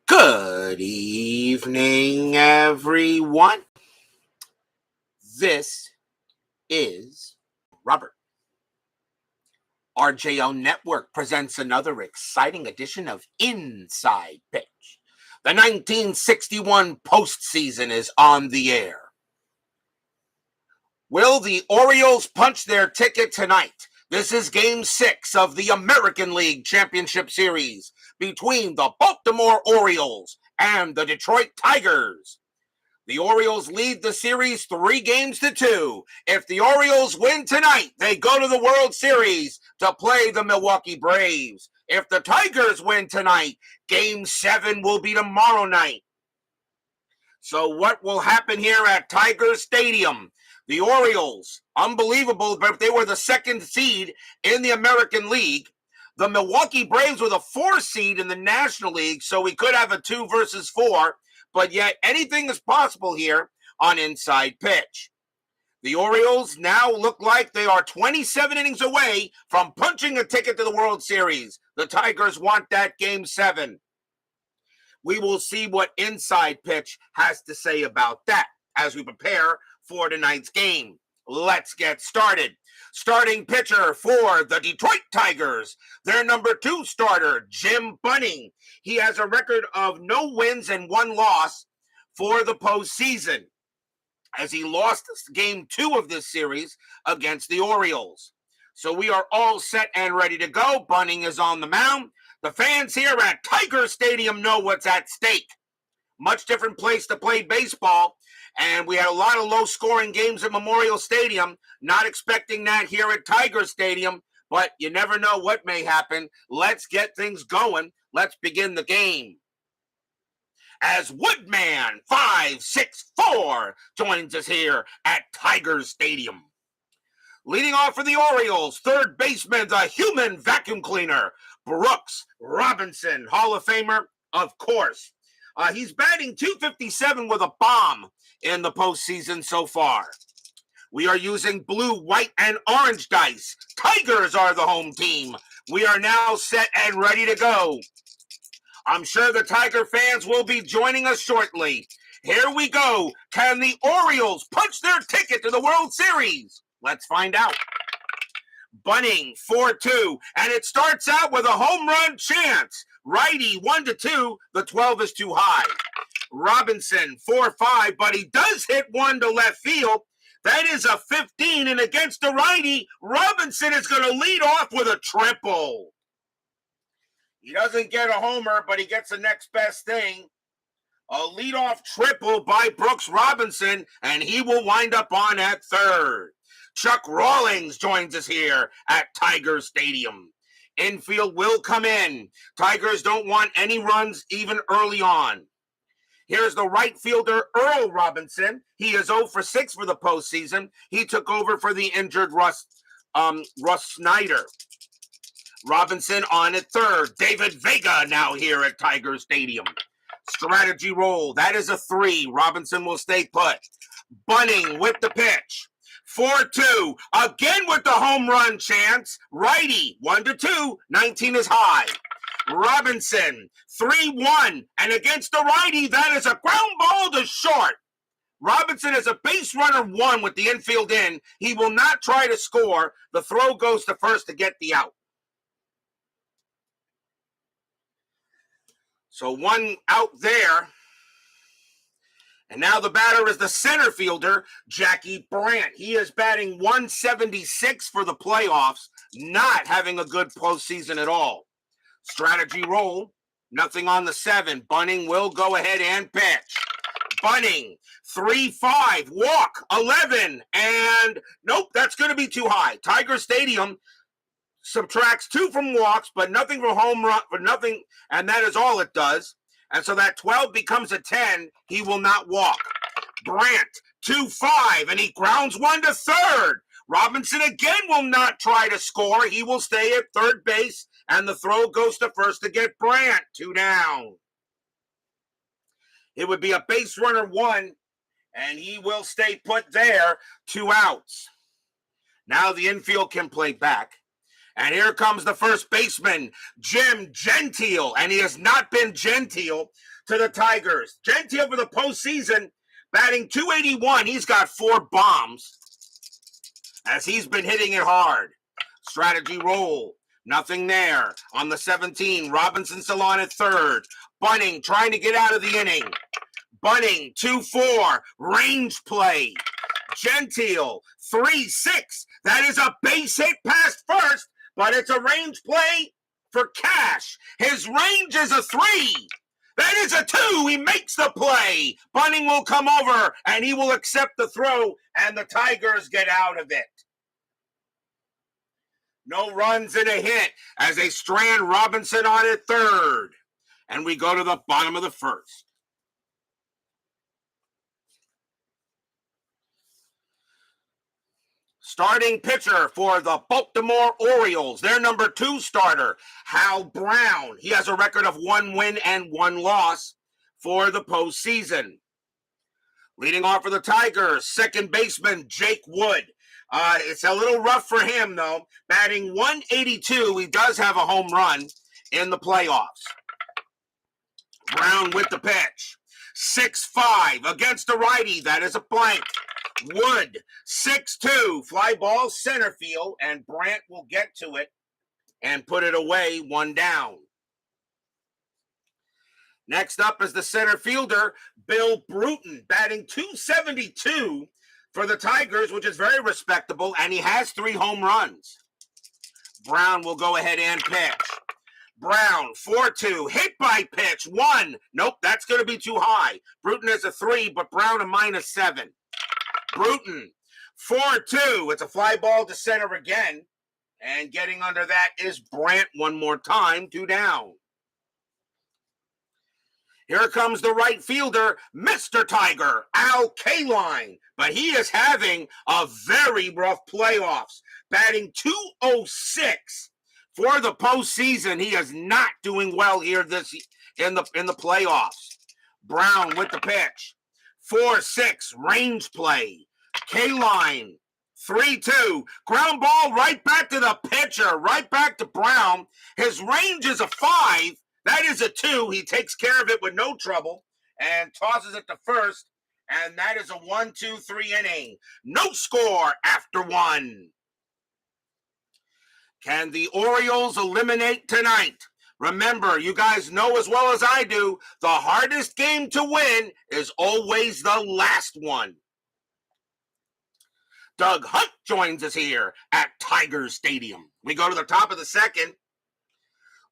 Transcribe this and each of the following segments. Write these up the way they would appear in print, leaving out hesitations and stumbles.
Good evening, everyone. This is Robert. RJO Network presents another exciting edition of Inside Pitch. The 1961 postseason is on the air. Will the Orioles punch their ticket tonight? This is Game 6 of the American League Championship Series between the Baltimore Orioles and the Detroit Tigers. The Orioles lead the series 3-2. If the Orioles win tonight, they go to the World Series to play the Milwaukee Braves. If the Tigers win tonight, Game 7 will be tomorrow night. So what will happen here at Tiger Stadium? The Orioles, unbelievable, but they were the second seed in the American League. The Milwaukee Braves were the 4th seed in the National League, so we could have a 2 versus 4, but yet anything is possible here on Inside Pitch. The Orioles now look like they are 27 innings away from punching a ticket to the World Series. The Tigers want that Game 7. We will see what Inside Pitch has to say about that as we prepare for tonight's game. Let's get started. Starting pitcher for the Detroit Tigers, their number 2 starter, Jim Bunning. He has a record of no wins and 1 loss for the postseason, as he lost Game 2 of this series against the Orioles. So we are all set and ready to go. Bunning is on the mound. The fans here at Tiger Stadium know what's at stake. Much different place to play baseball. And we had a lot of low-scoring games at Memorial Stadium. Not expecting that here at Tiger Stadium, but you never know what may happen. Let's get things going. Let's begin the game. As Woodman 564 joins us here at Tiger Stadium. Leading off for the Orioles, third baseman, the human vacuum cleaner, Brooks Robinson, Hall of Famer, of course. He's batting .257 with a bomb in the postseason so far. We are using blue, white, and orange dice. Tigers are the home team. We are now set and ready to go. I'm sure the Tiger fans will be joining us shortly. Here we go. Can the Orioles punch their ticket to the World Series? Let's find out. Bunning 4-2, and it starts out with a home run chance. Righty 1-2, the 12 is too high. Robinson 4-5, but he does hit one to left field. That is a 15, and against the righty, Robinson is going to lead off with a triple. He doesn't get a homer, but he gets the next best thing. A leadoff triple by Brooks Robinson, and he will wind up on at third. Chuck Rawlings joins us here at Tiger Stadium. Infield will come in. Tigers don't want any runs even early on. Here's the right fielder, Earl Robinson. He is 0 for 6 for the postseason. He took over for the injured Russ Snyder. Robinson on at third. David Vega now here at Tiger Stadium. Strategy roll. That is a 3. Robinson will stay put. Bunning with the pitch. 4-2. Again with the home run chance. Righty 1-2. 19 is high. Robinson 3-1. And against the righty, that is a ground ball to short. Robinson is a base runner 1 with the infield in. He will not try to score. The throw goes to first to get the out. So 1 out there. And now the batter is the center fielder, Jackie Brandt. He is batting .176 for the playoffs, not having a good postseason at all. Strategy roll, nothing on the 7. Bunning will go ahead and pitch. Bunning, 3-5, walk, 11, and nope, that's going to be too high. Tiger Stadium subtracts 2 from walks, but nothing from home run, but nothing, and that is all it does. And so that 12 becomes a 10. He will not walk. Brandt, 2-5, and he grounds 1 to third. Robinson again will not try to score. He will stay at third base, and the throw goes to first to get Brandt. 2 down. It would be a base runner 1, and he will stay put there. 2 outs. Now the infield can play back. And here comes the first baseman, Jim Gentile, and he has not been genteel to the Tigers. Gentile for the postseason, batting .281. He's got 4 bombs as he's been hitting it hard. Strategy roll. Nothing there. On the 17, Robinson still on at third. Bunning trying to get out of the inning. Bunning, 2-4. Range play. Gentile, 3-6. That is a base hit past first, but it's a range play for Cash. His range is a 3. That is a 2. He makes the play. Bunning will come over, and he will accept the throw, and the Tigers get out of it. No runs and a hit as they strand Robinson on at third. And we go to the bottom of the first. Starting pitcher for the Baltimore Orioles, their number 2 starter, Hal Brown. He has a record of 1 win and 1 loss for the postseason. Leading off for the Tigers, second baseman Jake Wood. It's a little rough for him, though. Batting .182, he does have a home run in the playoffs. Brown with the pitch. 6-5 against a righty. That is a blank. Wood, 6-2, fly ball center field, and Brandt will get to it and put it away, 1 down. Next up is the center fielder, Bill Bruton, batting .272 for the Tigers, which is very respectable, and he has 3 home runs. Brown will go ahead and pitch. Brown, 4-2, hit by pitch, 1. Nope, that's going to be too high. Bruton is a 3, but Brown a -7. Bruton, 4-2. It's a fly ball to center again. And getting under that is Brandt one more time, 2 down. Here comes the right fielder, Mr. Tiger, Al Kaline. But he is having a very rough playoffs. Batting .206 for the postseason. He is not doing well here in the playoffs. Brown with the pitch. 4-6, range play. Kaline, 3-2, ground ball right back to the pitcher, right back to Brown. His range is a 5. That is a 2. He takes care of it with no trouble and tosses it to first. And that is a 1-2-3 inning. No score after 1. Can the Orioles eliminate tonight? Remember, you guys know as well as I do, the hardest game to win is always the last one. Doug Hunt joins us here at Tiger Stadium. We go to the top of the second.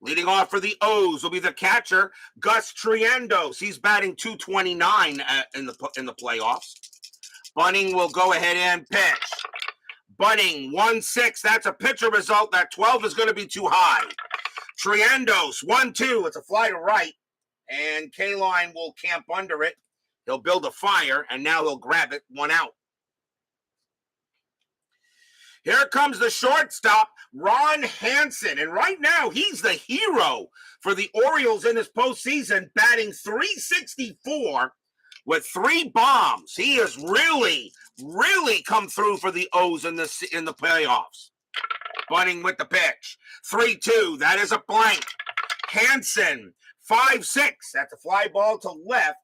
Leading off for the O's will be the catcher, Gus Triendos. He's batting .229 in the playoffs. Bunning will go ahead and pitch. Bunning, 1-6. That's a pitcher result. That 12 is going to be too high. Triendos, 1-2. It's a fly to right. And Kaline will camp under it. He'll build a fire, and now he'll grab it, 1 out. Here comes the shortstop, Ron Hansen. And right now, he's the hero for the Orioles in this postseason, batting .364 with 3 bombs. He has really come through for the O's in the playoffs. Bunning with the pitch. 3-2. That is a blank. Hansen, 5-6. That's a fly ball to left.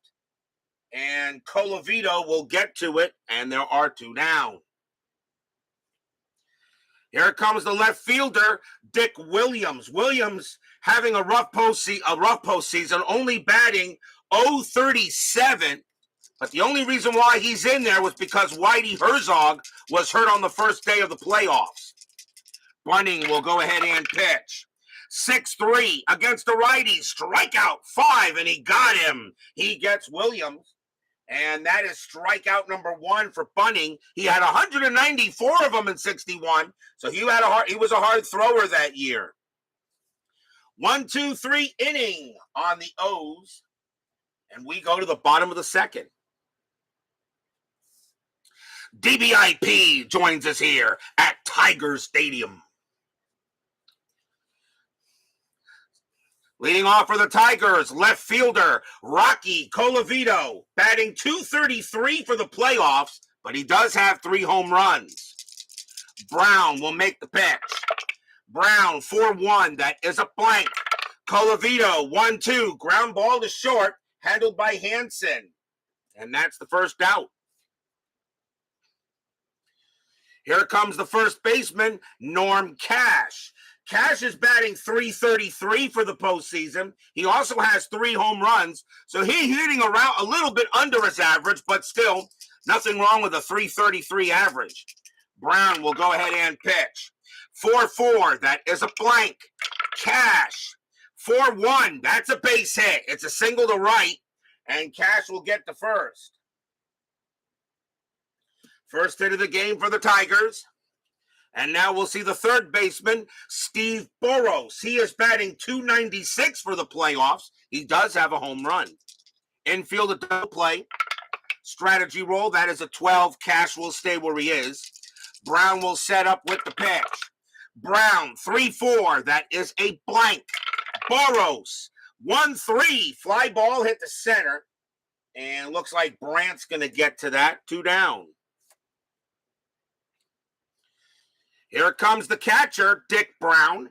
And Colavito will get to it, and there are 2 down. Here comes the left fielder, Dick Williams. Williams having a rough postseason, only batting .037. But the only reason why he's in there was because Whitey Herzog was hurt on the first day of the playoffs. Bunning will go ahead and pitch. 6-3 against the righty. Strikeout 5, and he got him. He gets Williams. And that is strikeout number 1 for Bunning. He had 194 of them in 61, so he was a hard thrower that year. 1-2-3 inning on the O's, and we go to the bottom of the second. DBIP joins us here at Tiger Stadium. Leading off for the Tigers, left fielder, Rocky Colavito, batting .233 for the playoffs, but he does have 3 home runs. Brown will make the pitch. Brown, 4-1. That is a blank. Colavito, 1-2. Ground ball to short, handled by Hansen. And that's the first out. Here comes the first baseman, Norm Cash. Cash is batting .333 for the postseason. He also has 3 home runs, so he's hitting around a little bit under his average, but still nothing wrong with a .333 average. Brown will go ahead and pitch. 4-4, that is a blank. Cash, 4-1, that's a base hit. It's a single to right, and Cash will get the first. First hit of the game for the Tigers. And now we'll see the third baseman, Steve Boros. He is batting .296 for the playoffs. He does have a home run. Infield a double play. Strategy roll, that is a 12. Cash will stay where he is. Brown will set up with the pitch. Brown, 3-4, that is a blank. Boros, 1-3, fly ball hit the center. And looks like Brandt's going to get to that. 2 down. Here comes the catcher, Dick Brown.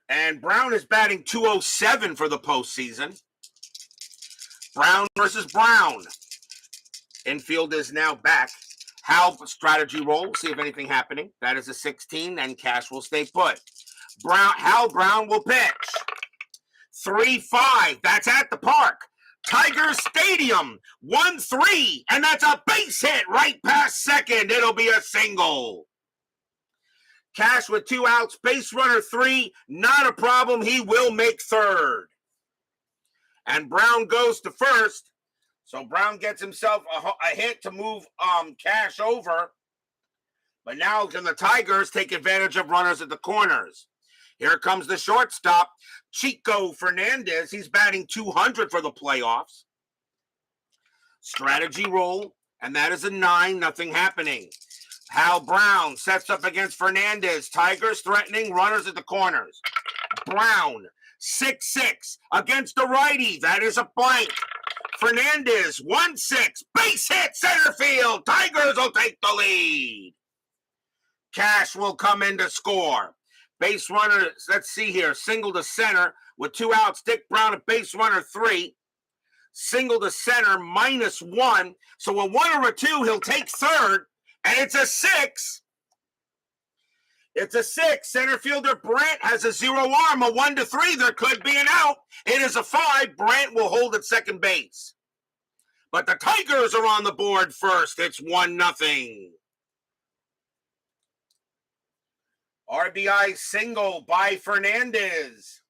And Brown is batting .207 for the postseason. Brown versus Brown. Infield is now back. Hal, strategy roll, see if anything happening. That is a 16, and Cash will stay put. Hal Brown will pitch. 3-5, that's at the park. Tiger Stadium, 1-3, and that's a base hit right past second. It'll be a single. Cash with 2 outs, base runner 3, not a problem. He will make third. And Brown goes to first. So Brown gets himself a hit to move Cash over. But now can the Tigers take advantage of runners at the corners? Here comes the shortstop, Chico Fernandez. He's batting .200 for the playoffs. Strategy roll, and that is a 9, nothing happening. Hal Brown sets up against Fernandez. Tigers threatening runners at the corners. Brown, 6-6 against the righty. That is a blank. Fernandez, 1-6. Base hit center field. Tigers will take the lead. Cash will come in to score. Base runner, let's see here. Single to center with 2 outs. Dick Brown at base runner 3. Single to center, -1. So a 1 or a 2, he'll take third. And it's a 6. It's a 6. Center fielder Brandt has a 0 arm. A 1-3. There could be an out. It is a 5. Brandt will hold at second base. But the Tigers are on the board first. It's 1-0. RBI single by Fernandez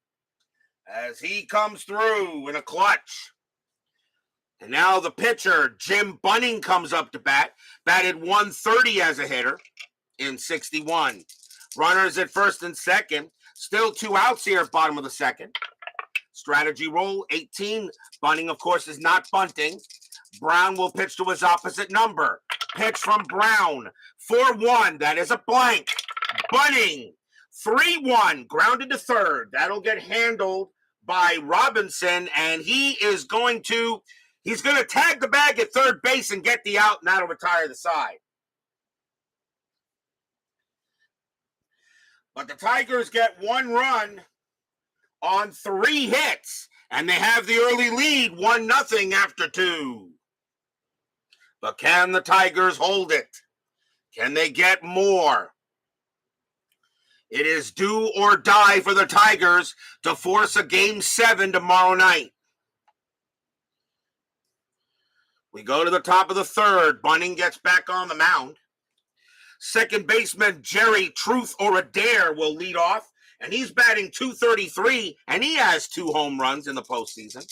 as he comes through in a clutch. And now the pitcher, Jim Bunning, comes up to bat. Batted .130 as a hitter in 61. Runners at first and second. Still 2 outs here at bottom of the second. Strategy roll, 18. Bunning, of course, is not bunting. Brown will pitch to his opposite number. Pitch from Brown. 4-1. That is a blank. Bunning. 3-1. Grounded to third. That'll get handled by Robinson, and he's going to tag the bag at third base and get the out, and that'll retire the side. But the Tigers get 1 run on 3 hits, and they have the early lead, 1-0 after 2. But can the Tigers hold it? Can they get more? It is do or die for the Tigers to force a Game 7 tomorrow night. We go to the top of the third. Bunning gets back on the mound. Second baseman Jerry Truth or a Dare will lead off, and he's batting .233, and he has 2 home runs in the postseason.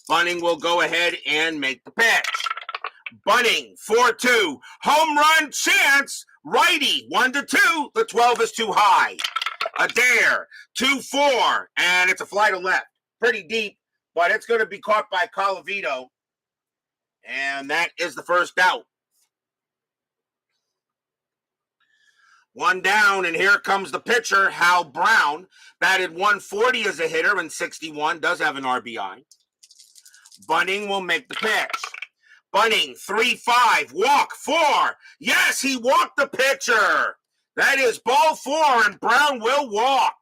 Bunning will go ahead and make the pitch. Bunning, 4-2. Home run chance. Righty, 1-2. The 12 is too high. A Dare, 2-4, and it's a fly to left. Pretty deep, but it's going to be caught by Colavito. And that is the first out. 1 down, and here comes the pitcher, Hal Brown. Batted .140 as a hitter in 61, does have an RBI. Bunning will make the pitch. Bunning, 3-5, walk, 4. Yes, he walked the pitcher. That is ball 4, and Brown will walk.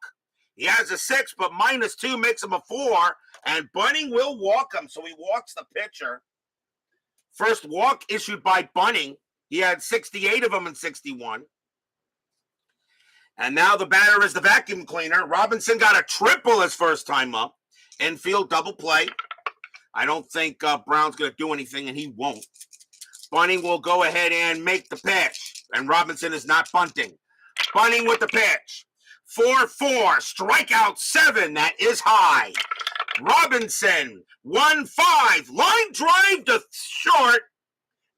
He has a 6, but -2 makes him a 4, and Bunning will walk him, so he walks the pitcher. First walk issued by Bunning. He had 68 of them in 61. And now the batter is the vacuum cleaner. Robinson got a triple his first time up. Infield double play. I don't think Brown's going to do anything, and he won't. Bunning will go ahead and make the pitch, and Robinson is not bunting. Bunning with the pitch. 4-4, strikeout 7, that is high. Robinson, 1-5, line drive to short,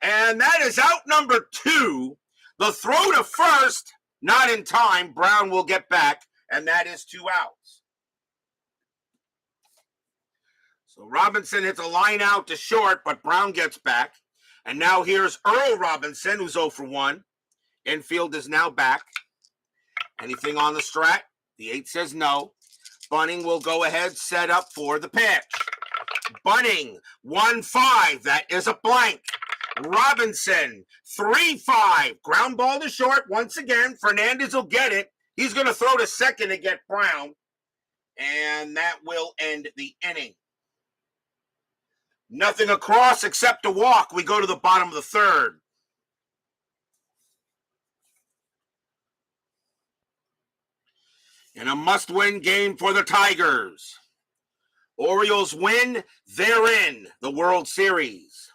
and that is out number 2. The throw to first, not in time. Brown will get back, and that is 2 outs. So Robinson hits a line out to short, but Brown gets back. And now here's Earl Robinson, who's 0 for 1. Infield is now back. Anything on the strat? The 8 says no. Bunning will go ahead, set up for the pitch. Bunning, 1-5. That is a blank. Robinson, 3-5. Ground ball to short once again. Fernandez will get it. He's going to throw to second to get Brown. And that will end the inning. Nothing across except a walk. We go to the bottom of the third. In a must-win game for the Tigers. Orioles win, they're in the World Series.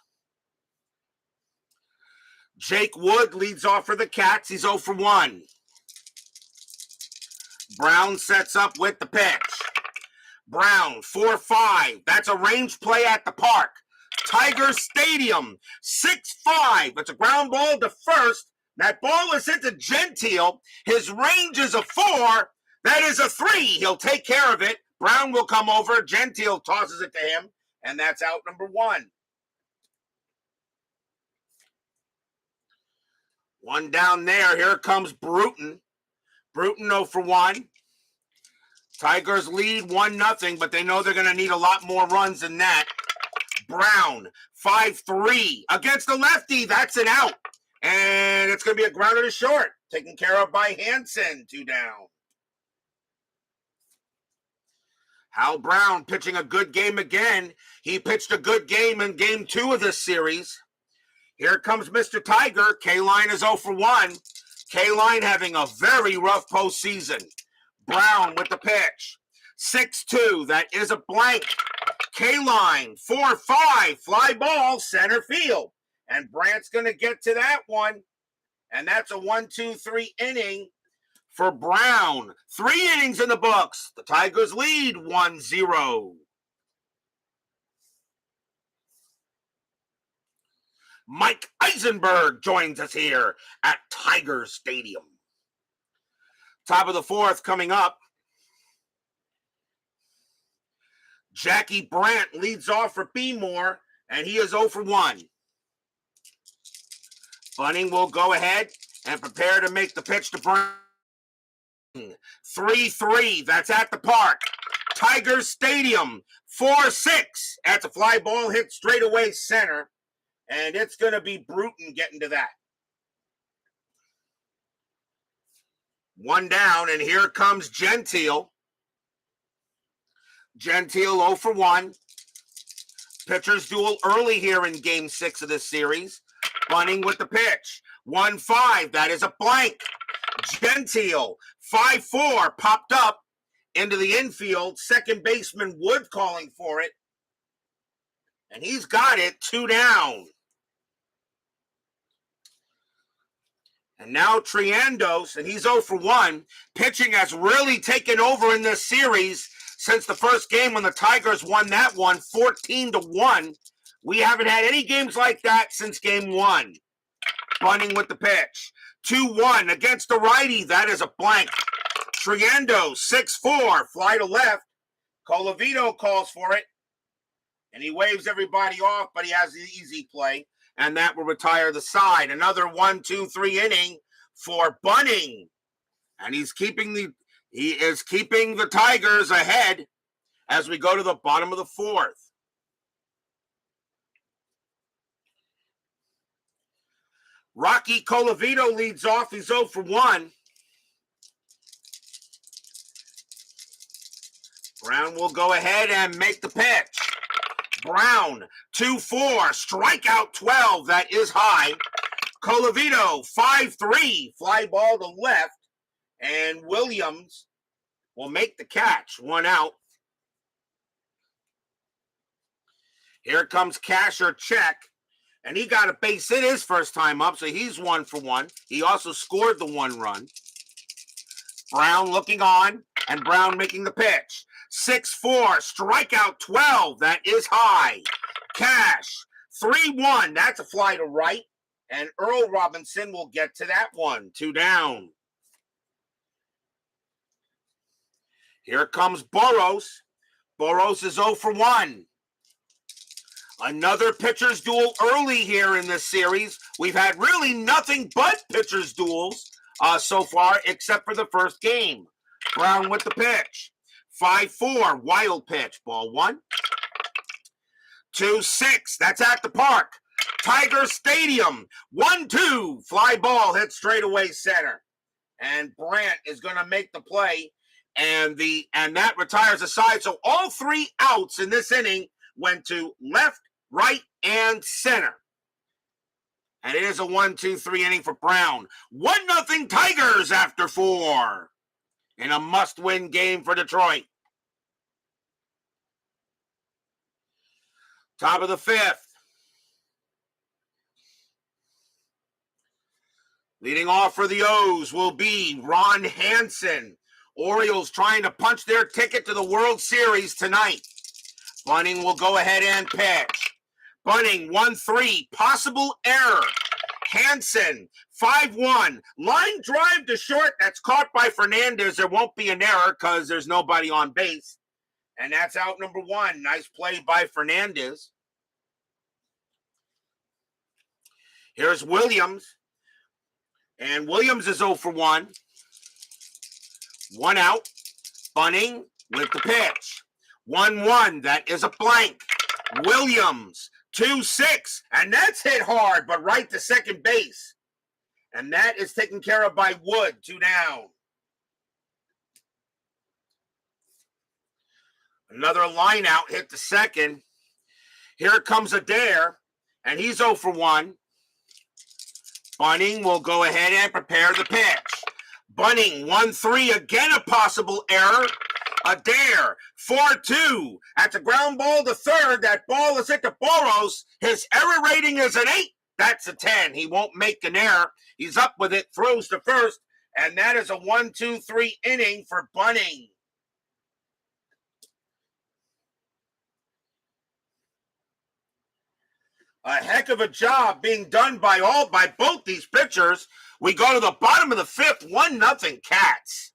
Jake Wood leads off for the Cats. He's 0 for 1. Brown sets up with the pitch. Brown, 4-5. That's a range play at the park. Tiger Stadium, 6-5. It's a ground ball to first. That ball is hit to Gentile. His range is a 4. That is a 3. He'll take care of it. Brown will come over. Gentile tosses it to him. And that's out number 1. 1 down there. Here comes Bruton. Bruton 0 for 1. Tigers lead 1-0, but they know they're going to need a lot more runs than that. Brown, 5-3 against the lefty. That's an out. And it's going to be a grounder to short. Taken care of by Hansen. 2 down. Hal Brown pitching a good game again. He pitched a good game in game 2 of this series. Here comes Mr. Tiger. K-Line is 0 for 1. K-Line having a very rough postseason. Brown with the pitch. 6-2. That is a blank. K-Line, 4-5. Fly ball, center field. And Brandt's going to get to that one. And that's a 1-2-3 inning for Brown. 3 innings in the books. The Tigers lead 1-0. Mike Eisenberg joins us here at Tiger Stadium. Top of the 4th coming up. Jackie Brandt leads off for B-Moore, and he is 0 for 1. Bunning will go ahead and prepare to make the pitch to Brandt. 3-3, that's at the park. Tiger Stadium, 4-6. That's a fly ball hit straight away center, and it's going to be Bruton getting to that. 1 down, and here comes Gentile. Gentile 0 for 1. Pitchers duel early here in game 6 of this series. Bunning with the pitch. 1-5, that is a blank. Gentile, 5-4, popped up into the infield. Second baseman Wood calling for it. And he's got it, 2 down. And now Triandos, and he's 0 for 1. Pitching has really taken over in this series since the first game when the Tigers won that one 14-1. We haven't had any games like that since game 1. Bunning with the pitch. 2-1 against the righty. That is a blank. Triandos, 6-4, fly to left. Colavito calls for it. And he waves everybody off, but he has the easy play. And that will retire the side. Another 1-2-3 inning for Bunning. And he is keeping the Tigers ahead as we go to the bottom of the 4th. Rocky Colavito leads off. He's 0 for 1. Brown will go ahead and make the pitch. Brown, 2-4, strikeout 12, that is high. Colavito, 5-3, fly ball to left. And Williams will make the catch, 1 out. Here comes Casher check. And he got a base hit his first time up, so he's 1 for 1. He also scored the 1 run. Brown looking on, and Brown making the pitch. 6-4, strikeout 12, that is high. Cash, 3-1, that's a fly to right. And Earl Robinson will get to that one, 2 down. Here comes Boros. Boros is 0 for 1. Another pitcher's duel early here in this series. We've had really nothing but pitcher's duels so far, except for the first game. Brown with the pitch. 5-4, wild pitch. Ball 1. 2-6, that's at the park. Tiger Stadium. 1-2, fly ball hit straightaway center. And Brandt is going to make the play, and that retires the side. So all 3 outs in this inning went to left, right, and center. And it is a 1-2-3 inning for Brown. 1-0 Tigers after 4 in a must-win game for Detroit. Top of the 5th. Leading off for the O's will be Ron Hansen. Orioles trying to punch their ticket to the World Series tonight. Bunning will go ahead and pitch. Bunning, 1-3, possible error. Hansen, 5-1, line drive to short. That's caught by Fernandez. There won't be an error because there's nobody on base. And that's out number 1. Nice play by Fernandez. Here's Williams. And Williams is 0 for 1. 1 out. Bunning with the pitch. 1-1, that is a blank. Williams, 2-6, and that's hit hard, but right to second base. And that is taken care of by Wood, 2 down. Another line out hit to second. Here comes Adair, and he's 0 for 1. Bunning will go ahead and prepare the pitch. Bunning, 1-3, again a possible error. Adair, 4-2. That's a ground ball to third. That ball is hit to Boros. His error rating is an 8. That's a 10. He won't make an error. He's up with it, throws to first, and that is a 1-2-3 inning for Bunning. A heck of a job being done by both these pitchers. We go to the bottom of the 5th, 1-0 Cats.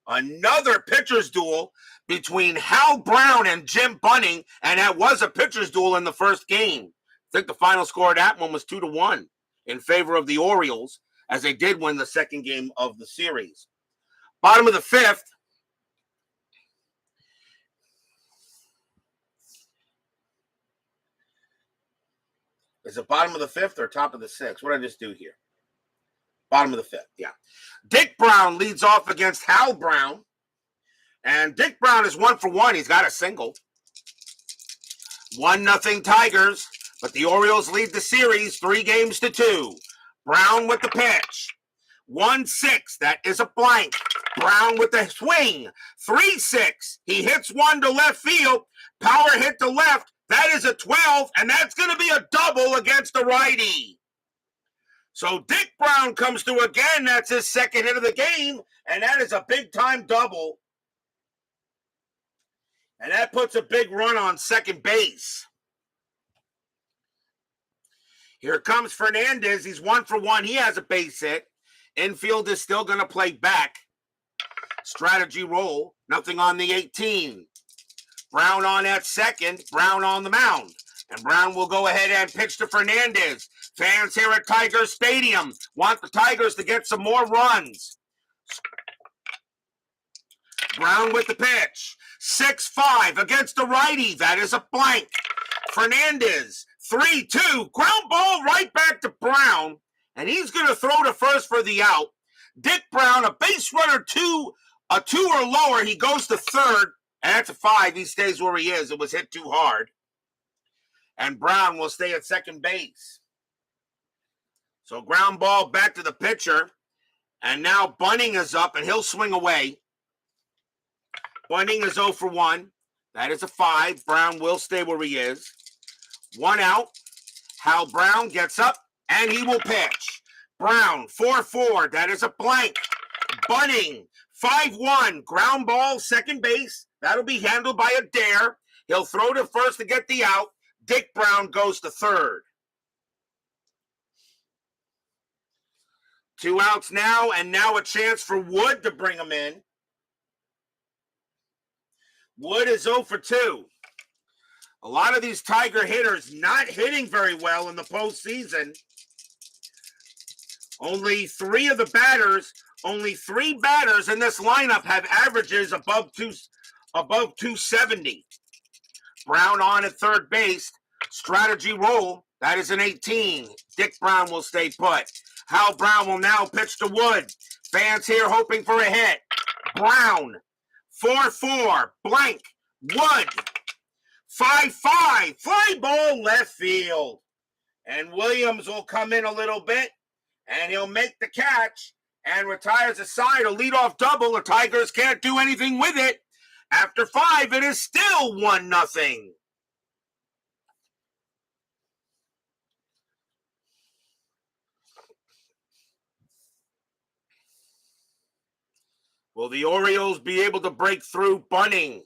Another pitcher's duel between Hal Brown and Jim Bunning, and that was a pitcher's duel in the first game. I think the final score of that one was 2-1 in favor of the Orioles, as they did win the second game of the series. Bottom of the 5th. Is it bottom of the 5th or top of the 6th? What did I just do here? Bottom of the 5th, yeah. Dick Brown leads off against Hal Brown. And Dick Brown is 1 for 1. He's got a single. 1-0 Tigers. But the Orioles lead the series 3-2. Brown with the pitch. 1-6. That is a blank. Brown with the swing. 3-6. He hits one to left field. Power hit to left. That is a 12. And that's going to be a double against the righty. So Dick Brown comes through again. That's his second hit of the game. And that is a big-time double. And that puts a big run on second base. Here comes Fernandez. He's 1 for 1. He has a base hit. Infield is still going to play back. Strategy roll. Nothing on the 18. Brown on at second. Brown on the mound. And Brown will go ahead and pitch to Fernandez. Fans here at Tiger Stadium want the Tigers to get some more runs. Brown with the pitch. 6-5 against the righty. That is a blank. Fernandez, 3-2. Ground ball right back to Brown. And he's going to throw to first for the out. Dick Brown, a base runner, a 2 or lower. He goes to third. And that's a 5. He stays where he is. It was hit too hard. And Brown will stay at second base. So ground ball back to the pitcher. And now Bunning is up, and he'll swing away. Bunning is 0 for 1. That is a 5. Brown will stay where he is. 1 out. Hal Brown gets up, and he will pitch. Brown, 4-4. That is a blank. Bunning, 5-1. Ground ball, second base. That'll be handled by Adair. He'll throw to first to get the out. Dick Brown goes to third. 2 outs now, and now a chance for Wood to bring him in. Wood is 0 for 2. A lot of these Tiger hitters not hitting very well in the postseason. Only 3 batters in this lineup have averages above 270. Brown on at third base. Strategy roll. That is an 18. Dick Brown will stay put. Hal Brown will now pitch to Wood. Fans here hoping for a hit. Brown, 4-4. Blank. Wood, 5-5. Fly ball left field. And Williams will come in a little bit, and he'll make the catch and retires a side, a leadoff double. The Tigers can't do anything with it. After 5, it is still 1-0. Will the Orioles be able to break through Bunning?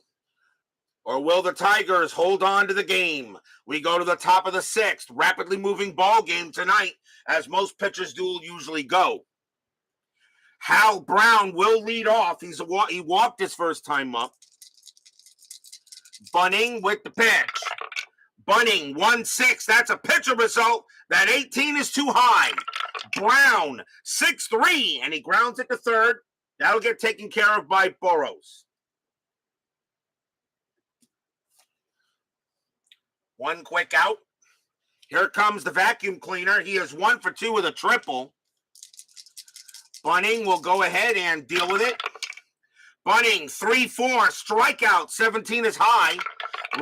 Or will the Tigers hold on to the game? We go to the top of the 6th. Rapidly moving ball game tonight, as most pitchers do usually go. Hal Brown will lead off. He walked his first time up. Bunning with the pitch. Bunning, 1-6. That's a pitcher result. That 18 is too high. Brown, 6-3. And he grounds it to third. That'll get taken care of by Burrows. 1 quick out. Here comes the vacuum cleaner. He is 1 for 2 with a triple. Bunning will go ahead and deal with it. Bunning, 3-4. Strikeout, 17 is high.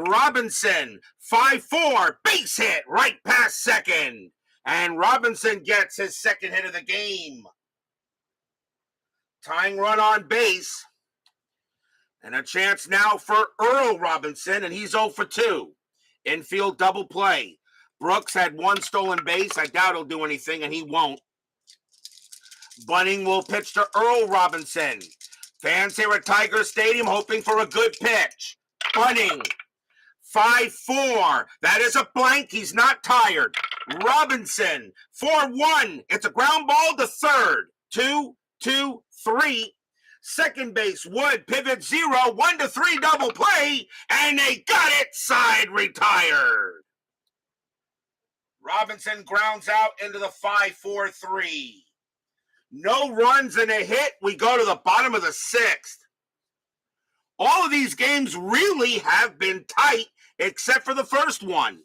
Robinson, 5-4. Base hit right past second. And Robinson gets his second hit of the game. Tying run on base. And a chance now for Earl Robinson, and he's 0 for 2. Infield double play. Brooks had 1 stolen base. I doubt he'll do anything, and he won't. Bunning will pitch to Earl Robinson. Fans here at Tiger Stadium hoping for a good pitch. Bunning, 5-4. That is a blank. He's not tired. Robinson, 4-1. It's a ground ball to third. 2-2-3. Second base, Wood, pivot 0, 1-3 double play, and they got it, side retired. Robinson grounds out into the 5-4-3. No runs and a hit. We go to the bottom of the 6th. All of these games really have been tight, except for the first one.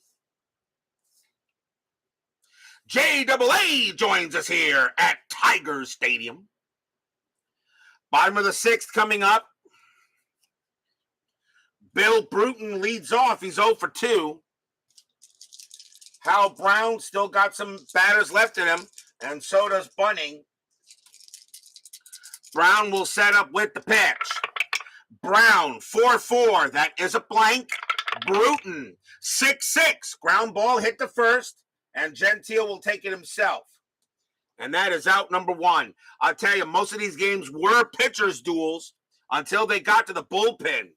JAA joins us here at Tiger Stadium. Bottom of the 6th coming up. Bill Bruton leads off. He's 0 for 2. Hal Brown still got some batters left in him, and so does Bunning. Brown will set up with the pitch. Brown, 4-4. That is a blank. Bruton, 6-6. Ground ball hit to first, and Gentile will take it himself. And that is out number 1. I'll tell you, most of these games were pitchers' duels until they got to the bullpen.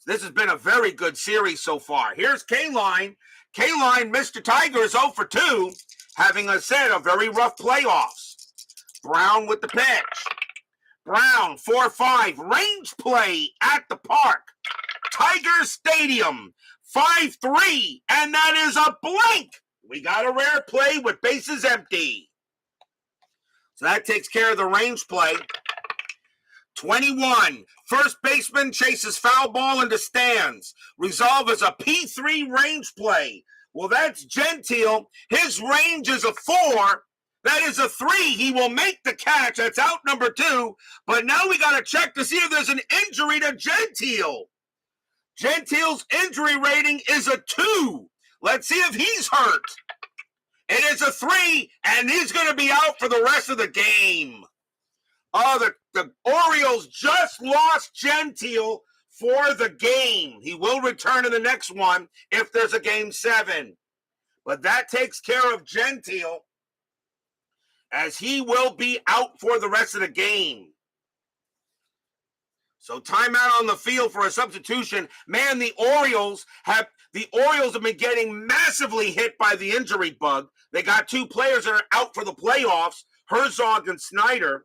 This has been a very good series so far. Here's K-Line. K-Line, Mr. Tiger, is 0 for 2, having, as I said, a very rough playoffs. Brown with the pitch. Brown, 4-5. Range play at the park. Tiger Stadium, 5-3. And that is a blank. We got a rare play with bases empty. So that takes care of the range play. 21. First baseman chases foul ball into stands. Resolve is a P3 range play. Well, that's Gentile. His range is a 4. That is a 3. He will make the catch. That's out number 2. But now we got to check to see if there's an injury to Gentile. Gentile's injury rating is a 2. Let's see if he's hurt. It is a 3, and he's going to be out for the rest of the game. Oh, the Orioles just lost Gentile for the game. He will return in the next one if there's a game 7. But that takes care of Gentile, as he will be out for the rest of the game. So timeout on the field for a substitution. Man, the Orioles have been getting massively hit by the injury bug. They got 2 players that are out for the playoffs, Herzog and Snyder.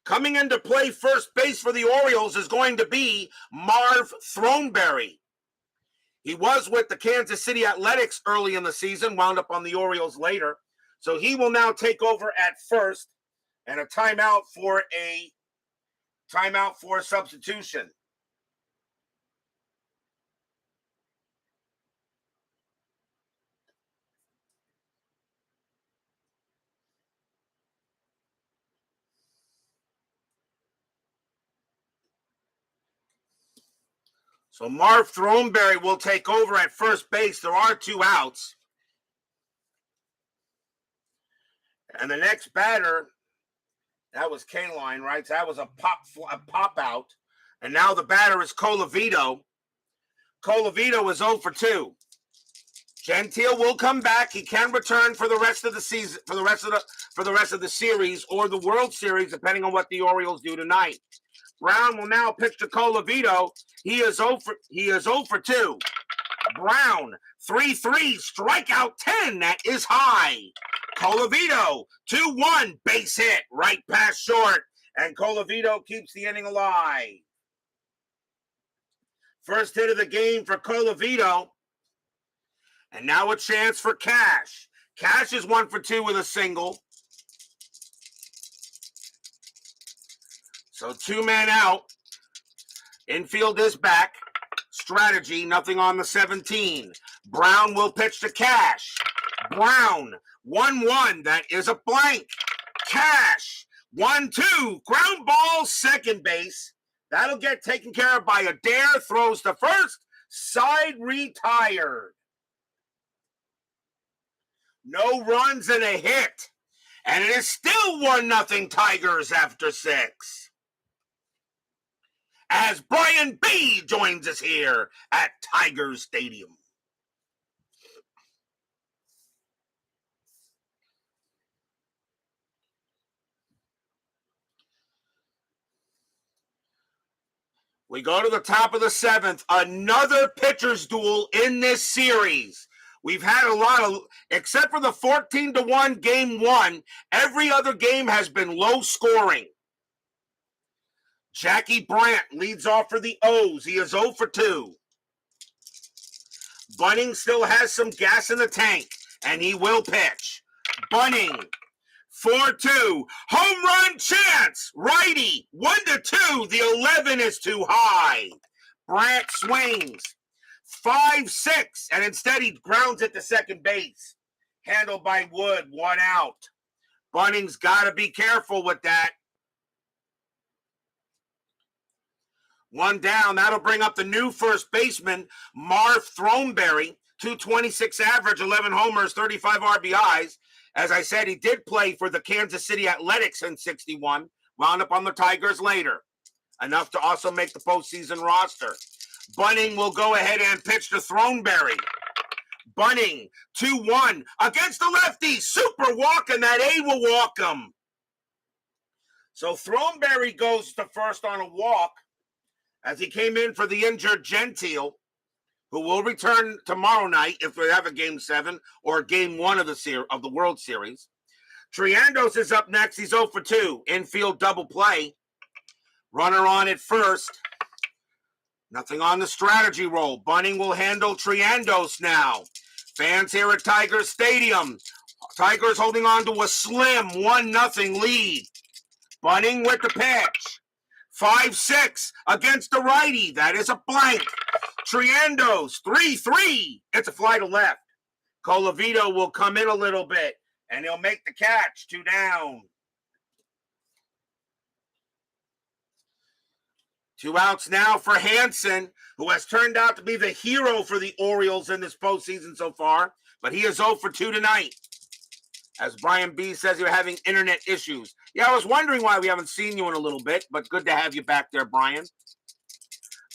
Coming into play first base for the Orioles is going to be Marv Throneberry. He was with the Kansas City Athletics early in the season, wound up on the Orioles later. So he will now take over at first, and a timeout for a substitution. So Marv Throneberry will take over at first base. There are 2 outs. And the next batter, that was K-Line, right? So that was a pop out. And now the batter is Colavito. Colavito is 0 for 2. Gentile will come back. He can return for the rest of the season, for the rest of the series or the World Series, depending on what the Orioles do tonight. Brown will now pitch to Colavito. He is 0 for 2. Brown, 3-3, strikeout 10. That is high. Colavito, 2-1, base hit, right past short. And Colavito keeps the inning alive. First hit of the game for Colavito. And now a chance for Cash. Cash is 1 for 2 with a single. So 2 men out. Infield is back. Strategy, nothing on the 17. Brown will pitch to Cash. Brown, 1-1. That is a blank. Cash, 1-2. Ground ball, second base. That'll get taken care of by Adair. Throws to first. Side retired. No runs and a hit. And it is still 1-0 Tigers after 6. As Brian B. joins us here at Tigers Stadium. We go to the top of the 7th. Another pitcher's duel in this series. We've had a lot of, except for the 14-1 game 1, every other game has been low scoring. Jackie Brandt leads off for the O's. He is 0 for 2. Bunning still has some gas in the tank, and he will pitch. Bunning, 4-2. Home run chance. Righty, 1-2. The 11 is too high. Brandt swings. 5-6, and instead he grounds it to second base. Handled by Wood, 1 out. Bunning's got to be careful with that. 1 down. That'll bring up the new first baseman, Marv Throneberry, 226 average, 11 homers, 35 RBIs. As I said, he did play for the Kansas City Athletics in 61, wound up on the Tigers later. Enough to also make the postseason roster. Bunning will go ahead and pitch to Throneberry. Bunning, 2-1 against the lefty. Super walk, and that A will walk him. So Throneberry goes to first on a walk as he came in for the injured Gentile, who will return tomorrow night if we have a Game 7 or Game 1 of the World Series. Triandos is up next. He's 0 for 2. Infield double play. Runner on at first. Nothing on the strategy roll. Bunning will handle Triandos now. Fans here at Tigers Stadium. Tigers holding on to a slim 1-0 lead. Bunning with the pitch. 5-6 against the righty. That is a blank. Triandos, 3-3. It's a fly to left. Colavito will come in a little bit, and he'll make the catch. 2 down. 2 outs now for Hansen, who has turned out to be the hero for the Orioles in this postseason so far. But he is 0 for 2 tonight. As Brian B says, you're having internet issues. Yeah, I was wondering why we haven't seen you in a little bit, but good to have you back there, Brian.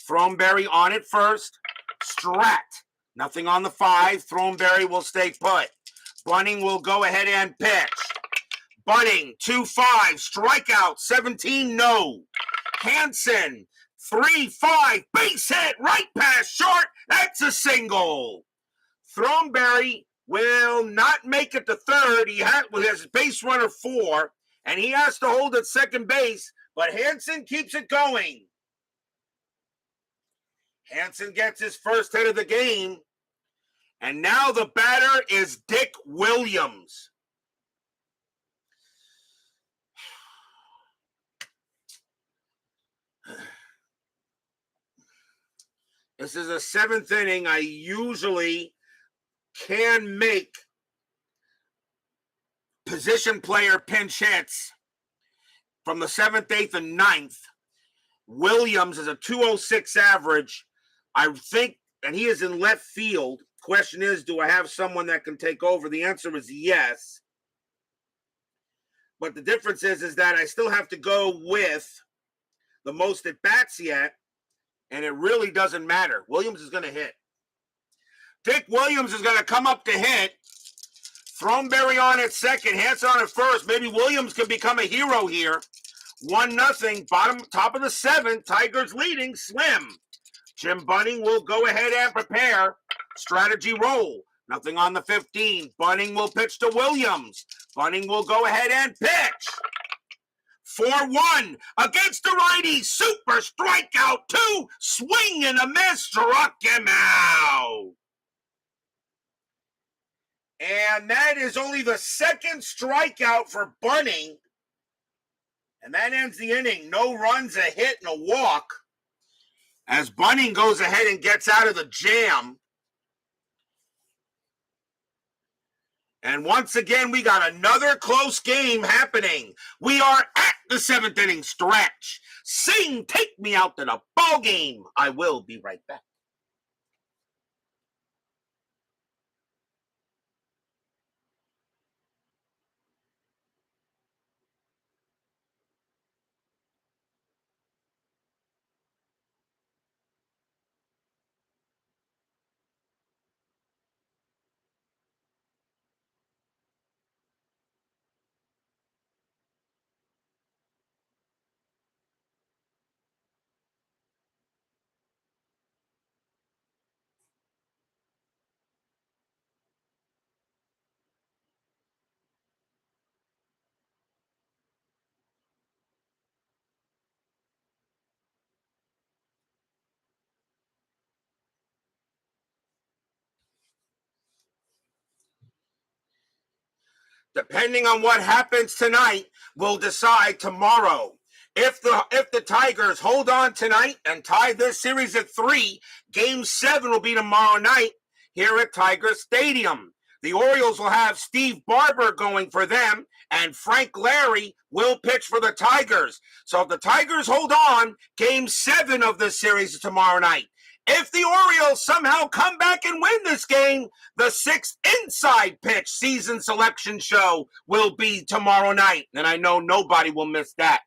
Throneberry on it first. Strat. Nothing on the 5. Throneberry will stay put. Bunning will go ahead and pitch. Bunning, 2-5. Strikeout, 17, no. Hansen, 3-5. Base hit, right past short. That's a single. Throneberry will not make it to third. He has base runner 4, and he has to hold at second base, but Hansen keeps it going. Hansen gets his first hit of the game, and now the batter is Dick Williams. This is a 7th inning. I usually can make position player pinch hits from the 7th, 8th, and 9th. Williams is a 206 average. I think, and he is in left field. Question is, do I have someone that can take over? The answer is yes. But the difference is that I still have to go with the most at bats yet, and it really doesn't matter. Williams is going to hit. Dick Williams is going to come up to hit. Throneberry on at second. Hansen on at first. Maybe Williams can become a hero here. 1-0. Top of the 7th. Tigers leading. Slim. Jim Bunning will go ahead and prepare. Strategy roll. Nothing on the 15. Bunning will pitch to Williams. Bunning will go ahead and pitch. 4-1 against the righty. Super strikeout 2. Swing and a miss. Struck him out. And that is only the 2nd strikeout for Bunning. And that ends the inning. No runs, a hit, and a walk. As Bunning goes ahead and gets out of the jam. And once again, we got another close game happening. We are at the 7th inning stretch. Sing, take me out to the ball game. I will be right back. Depending on what happens tonight, we'll decide tomorrow. If the Tigers hold on tonight and tie this series at 3, Game 7 will be tomorrow night here at Tiger Stadium. The Orioles will have Steve Barber going for them, and Frank Larry will pitch for the Tigers. So if the Tigers hold on, Game 7 of this series is tomorrow night. If the Orioles somehow come back and win this game, the 6th Inside Pitch season selection show will be tomorrow night. And I know nobody will miss that.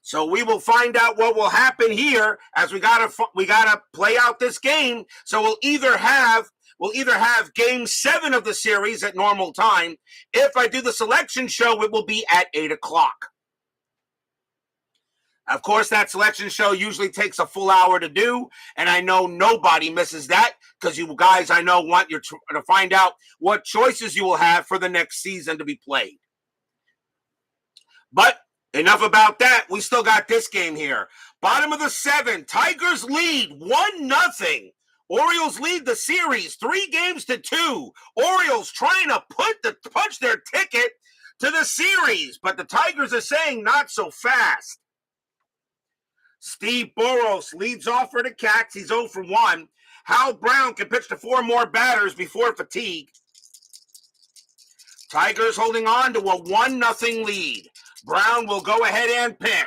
So we will find out what will happen here as we gotta play out this game. So we'll either have Game 7 of the series at normal time. If I do the selection show, it will be at 8 o'clock. Of course, that selection show usually takes a full hour to do, and I know nobody misses that because you guys, I know, want you to find out what choices you will have for the next season to be played. But enough about that. We still got this game here. Bottom of the 7th, Tigers lead 1-0. Orioles lead the series 3-2. Orioles trying to punch their ticket to the series, but the Tigers are saying not so fast. Steve Boros leads off for the Cats. He's 0 for 1. Hal Brown can pitch to 4 more batters before fatigue. Tigers holding on to a 1-0 lead. Brown will go ahead and pitch.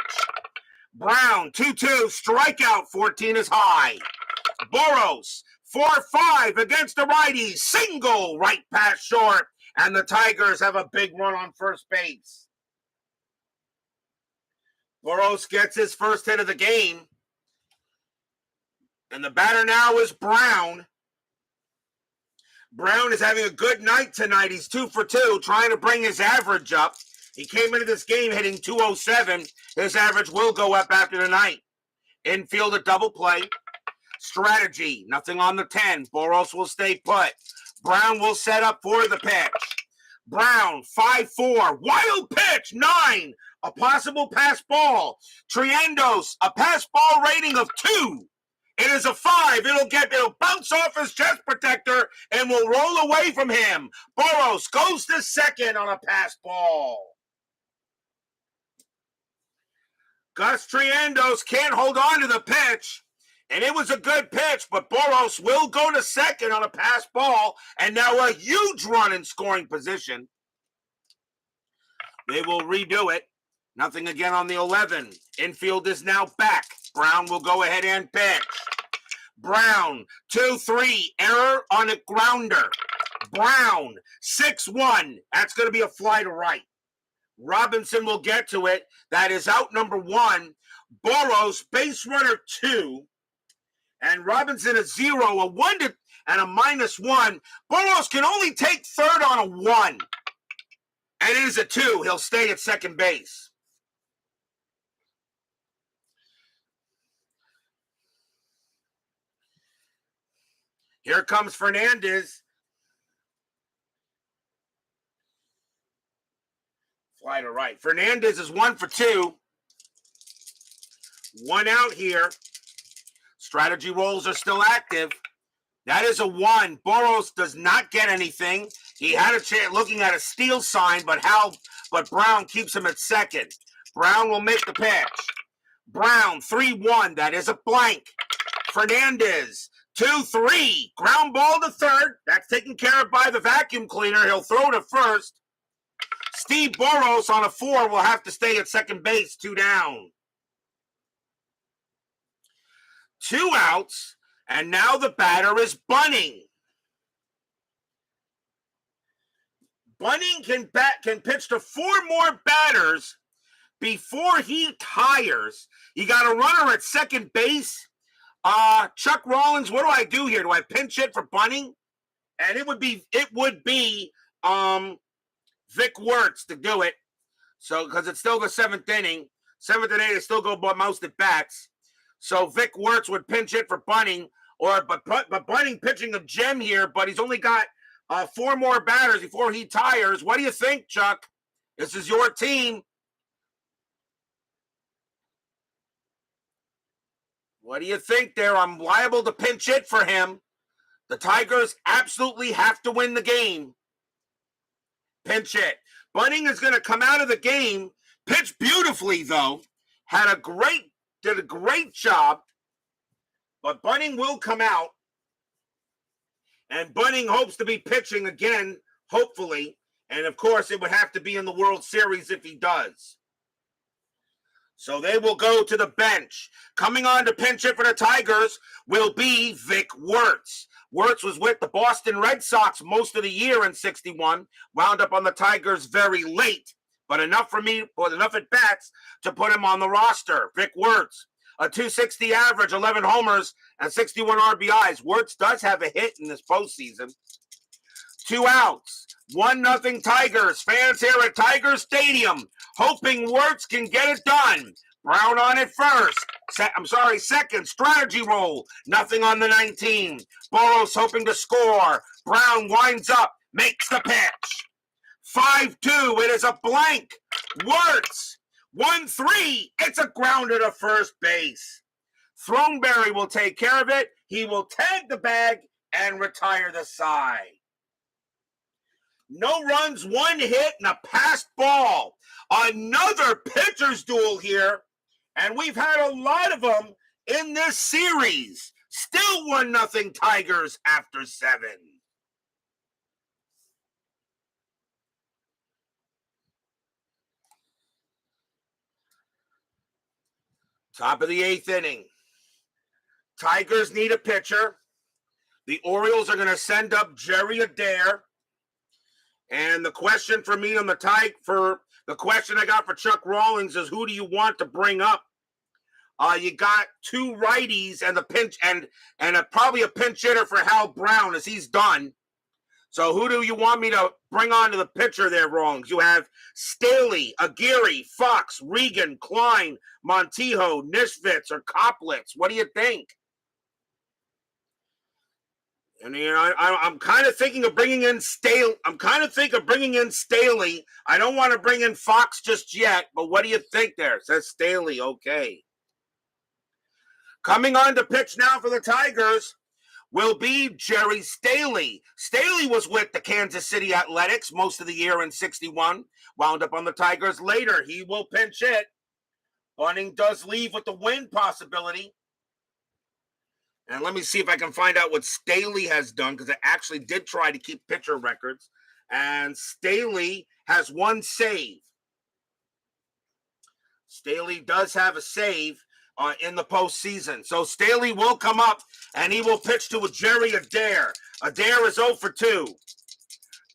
Brown, 2-2, strikeout, 14 is high. Boros, 4-5 against the righty, single right past short, and the Tigers have a big run on first base. Boros gets his first hit of the game, and the batter now is Brown. Brown is having a good night tonight. He's 2 for 2, trying to bring his average up. He came into this game hitting .207. His average will go up after the night. Infield a double play. Strategy, nothing on the 10. Boros will stay put. Brown will set up for the pitch. Brown, 5-4. Wild pitch, 9. A possible pass ball. Triendos, a pass ball rating of 2. It is a 5. It'll bounce off his chest protector and will roll away from him. Boros goes to second on a pass ball. Gus Triendos can't hold on to the pitch, and it was a good pitch, but Boros will go to second on a pass ball, and now a huge run in scoring position. They will redo it. Nothing again on the 11. Infield is now back. Brown will go ahead and pitch. Brown, 2-3, error on a grounder. Brown, 6-1. That's going to be a fly to right. Robinson will get to it. That is out number 1. Boros, base runner 2. And Robinson is 0, a 1 and a -1. Boros can only take third on a 1. And it is a 2. He'll stay at second base. Here comes Fernandez. Fly to right. Fernandez is 1 for 2. 1 out here. Strategy rolls are still active. That is a 1. Boros does not get anything. He had a chance looking at a steal sign, but Brown keeps him at second. Brown will make the pitch. Brown, 3-1. That is a blank. Fernandez, 2-3. Ground ball to third. That's taken care of by the vacuum cleaner. He'll throw to first. Steve Boros on a 4 will have to stay at second base, 2 down. 2 outs, and now the batter is Bunning. Bunning can pitch to 4 more batters before he tires. You got a runner at second base. Chuck Rollins, what do I do here? Do I pinch hit for Bunning? And it would be Vic Wertz to do it. So because it's still the 7th inning. 7th and 8th still go most at bats. So Vic Wertz would pinch hit for Bunning, but Bunning pitching a gem here, but he's only got 4 more batters before he tires. What do you think, Chuck? This is your team. What do you think there? I'm liable to pinch hit for him. The Tigers absolutely have to win the game. Pinch hit. Bunning is going to come out of the game, pitch beautifully though. Did a great job. But Bunning will come out. And Bunning hopes to be pitching again, hopefully. And of course, it would have to be in the World Series if he does. So they will go to the bench. Coming on to pinch hit for the Tigers will be Vic Wertz. Wertz was with the Boston Red Sox most of the year in '61. Wound up on the Tigers very late, but enough at bats to put him on the roster. Vic Wertz, a .260 average, 11 homers, and 61 RBIs. Wertz does have a hit in this postseason. 2 outs. 1-0 Tigers. Fans here at Tiger Stadium hoping Wertz can get it done. Brown on it first. Second. Strategy roll. Nothing on the 19. Boros hoping to score. Brown winds up. Makes the pitch. 5-2. It is a blank. Wertz. 1-3. It's a grounder to first base. Throneberry will take care of it. He will tag the bag and retire the side. No runs, 1 hit, and a passed ball. Another pitcher's duel here, and we've had a lot of them in this series. Still 1-0 Tigers after 7. Top of the 8th inning. Tigers need a pitcher. The Orioles are going to send up Jerry Adair. And the question for me on the question I got for Chuck Rawlings is, who do you want to bring up? You got 2 righties and the pinch and probably a pinch hitter for Hal Brown as he's done. So who do you want me to bring on to the pitcher there, Rawlings? You have Staley, Aguirre, Fox, Regan, Klein, Montijo, Nishvitz, or Koplitz. What do you think? And I'm kind of thinking of bringing in Staley. I don't want to bring in Fox just yet, but what do you think there? Says Staley. Okay. Coming on to pitch now for the Tigers will be Jerry Staley. Staley was with the Kansas City Athletics most of the year in 61. Wound up on the Tigers later. He will pinch hit. Bunning does leave with the win possibility. And let me see if I can find out what Staley has done, because I actually did try to keep pitcher records. And Staley has 1 save. Staley does have a save in the postseason. So Staley will come up and he will pitch to a Jerry Adair. Adair is 0 for 2.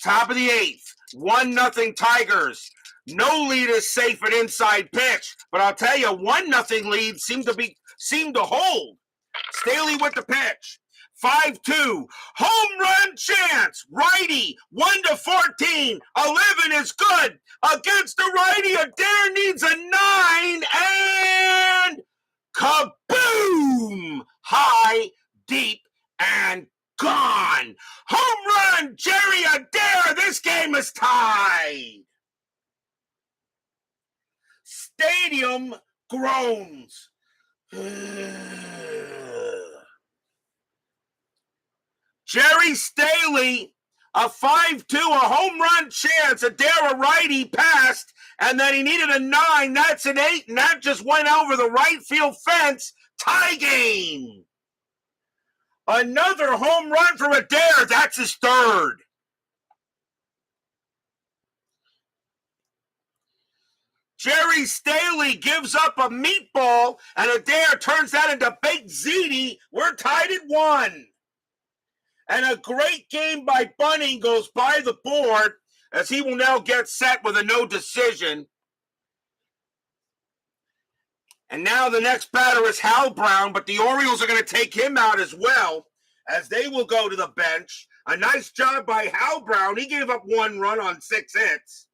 Top of the 8th, 1-0 Tigers. No lead is safe at inside pitch, but I'll tell you, 1-0 lead seemed to hold. Staley with the pitch. 5-2. Home run chance. Righty. 1-14. 11 is good. Against the righty, Adair needs a 9. And kaboom! High, deep, and gone. Home run, Jerry Adair. This game is tied. Stadium groans. Jerry Staley, a 5-2, a home run chance. Adair, a righty, passed, and then he needed a 9. That's an 8, and that just went over the right field fence. Tie game. Another home run from Adair. That's his 3rd. Jerry Staley gives up a meatball, and Adair turns that into baked ziti. We're tied at 1. And a great game by Bunning goes by the board as he will now get set with a no decision. And now the next batter is Hal Brown, but the Orioles are going to take him out as well as they will go to the bench. A nice job by Hal Brown. He gave up 1 run on 6 hits.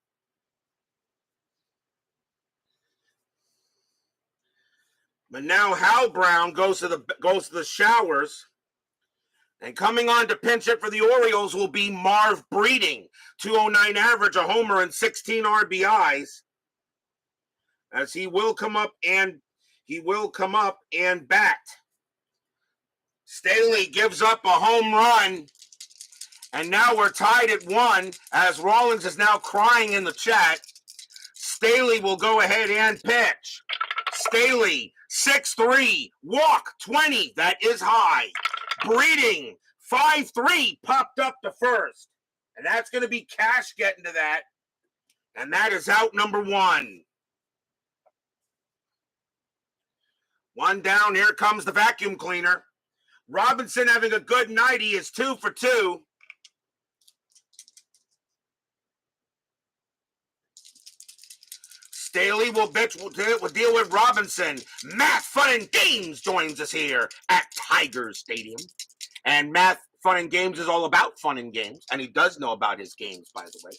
But now Hal Brown goes to the showers. And coming on to pinch it for the Orioles will be Marv Breeding. 209 average, a homer, and 16 RBIs. As he will come up and bat. Staley gives up a home run. And now we're tied at 1 as Rawlings is now crying in the chat. Staley will go ahead and pitch. Staley, 6-3, walk 20. That is high. Breeding, 5-3, popped up to first. And that's going to be Cash getting to that. And that is out number 1. 1 down. Here comes the vacuum cleaner. Robinson having a good night. He is 2 for 2. Staley will deal with Robinson. Math, Fun, and Games joins us here at Tigers Stadium. And Math, Fun, and Games is all about fun and games. And he does know about his games, by the way.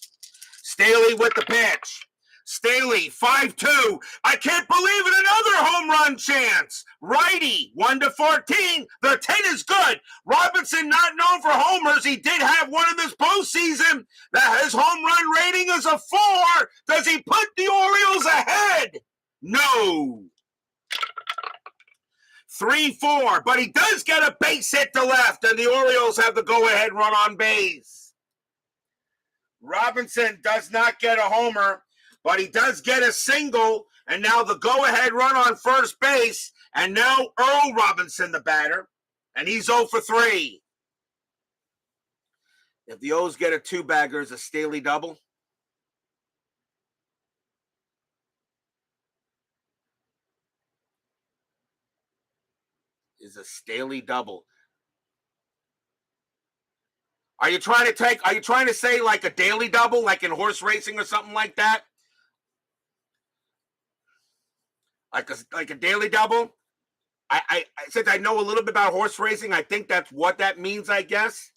Staley with the pitch. Staley, 5-2. I can't believe it, another home run chance. Righty, 1-14. The 10 is good. Robinson not known for homers. He did have one in this postseason. That his home run rating is a 4. Does he put the Orioles ahead? No. 3-4, but he does get a base hit to left, and the Orioles have the go-ahead run on base. Robinson does not get a homer, but he does get a single, and now the go-ahead run on first base, and now Earl Robinson, the batter, and he's 0 for 3. If the O's get a two-bagger, is a Staley double? Is a Staley double. Are you trying to say like a daily double, like in horse racing or something like that? Like a daily double? I since I know a little bit about horse racing, I think that's what that means, I guess.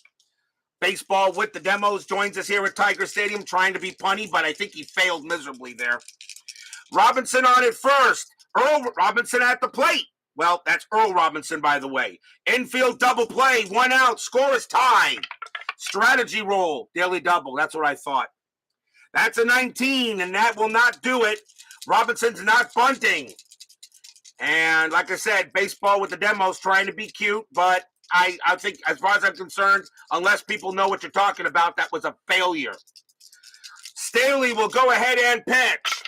Baseball with the demos joins us here at Tiger Stadium, trying to be punny, but I think he failed miserably there. Robinson on it first. Earl Robinson at the plate. Well, that's Earl Robinson, by the way. Infield double play, 1 out, score is tied. Strategy roll, daily double. That's what I thought. That's a 19, and that will not do it. Robinson's not bunting. And like I said, baseball with the demos trying to be cute, but I think, as far as I'm concerned, unless people know what you're talking about, that was a failure. Staley will go ahead and pitch.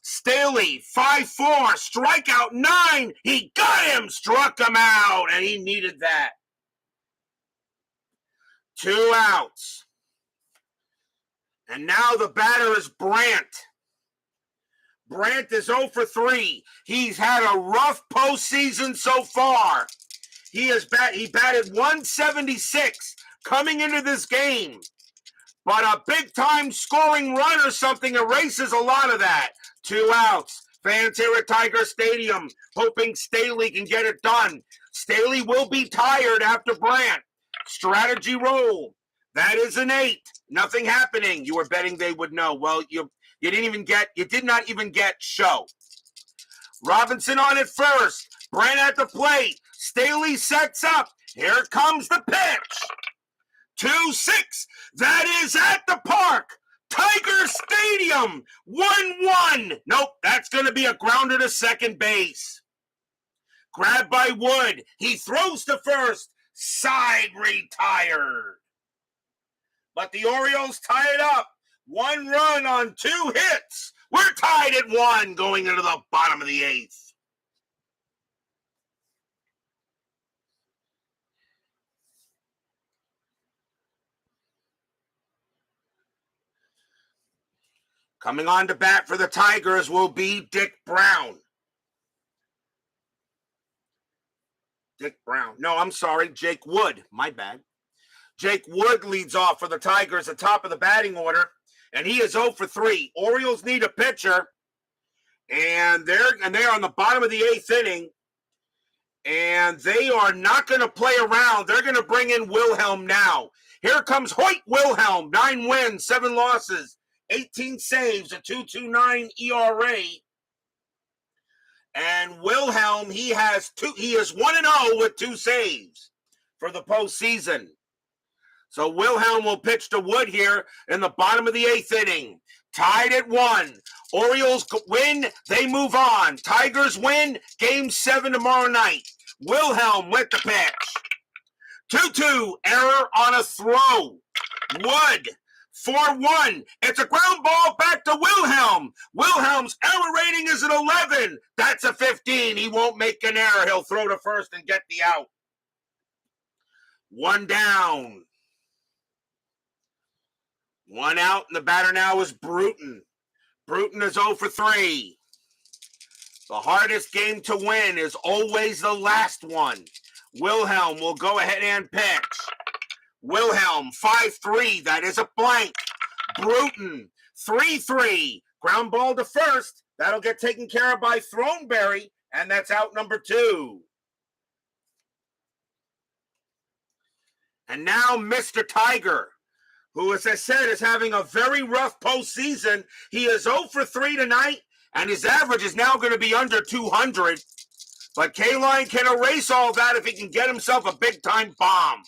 Staley, 5-4, strikeout 9. He got him, struck him out, and he needed that. 2 outs. And now the batter is Brandt. Brandt is 0 for 3. He's had a rough postseason so far. He batted 176 coming into this game. But a big-time scoring run or something erases a lot of that. 2 outs. Fans here at Tiger Stadium hoping Staley can get it done. Staley will be tired after Brandt. Strategy roll. That is an 8. Nothing happening. You were betting they would know. Well, you did not even get show. Robinson on it first. Brandt at the plate. Staley sets up. Here comes the pitch. 2-6. That is at the park. Tiger Stadium. 1-1. Nope, that's going to be a grounder to second base. Grabbed by Wood. He throws to first. Side retired. But the Orioles tie it up. 1 run on 2 hits. We're tied at 1 going into the bottom of the 8th. Coming on to bat for the Tigers will be Dick Brown. No, I'm sorry, Jake Wood. My bad. Jake Wood leads off for the Tigers at top of the batting order, and he is 0 for 3. Orioles need a pitcher, and they're on the bottom of the 8th inning, and they are not going to play around. They're going to bring in Wilhelm now. Here comes Hoyt Wilhelm, 9 wins, 7 losses, 18 saves, a 2.29 ERA. And Wilhelm, he is 1-0 with 2 saves for the postseason. So Wilhelm will pitch to Wood here in the bottom of the 8th inning. Tied at 1. Orioles win, they move on. Tigers win, Game 7 tomorrow night. Wilhelm with the pitch. 2-2, error on a throw. Wood, 4-1. It's a ground ball back to Wilhelm. Wilhelm's error rating is an 11. That's a 15. He won't make an error. He'll throw to first and get the out. 1 down. 1 out, and the batter now is Bruton. Bruton is 0 for 3. The hardest game to win is always the last one. Wilhelm will go ahead and pitch. Wilhelm, 5-3. That is a blank. Bruton, 3-3. Ground ball to first. That'll get taken care of by Throneberry, and that's out number 2. And now Mr. Tiger, who, as I said, is having a very rough postseason. He is 0 for 3 tonight, and his average is now going to be under 200. But K-Line can erase all that if he can get himself a big-time bomb.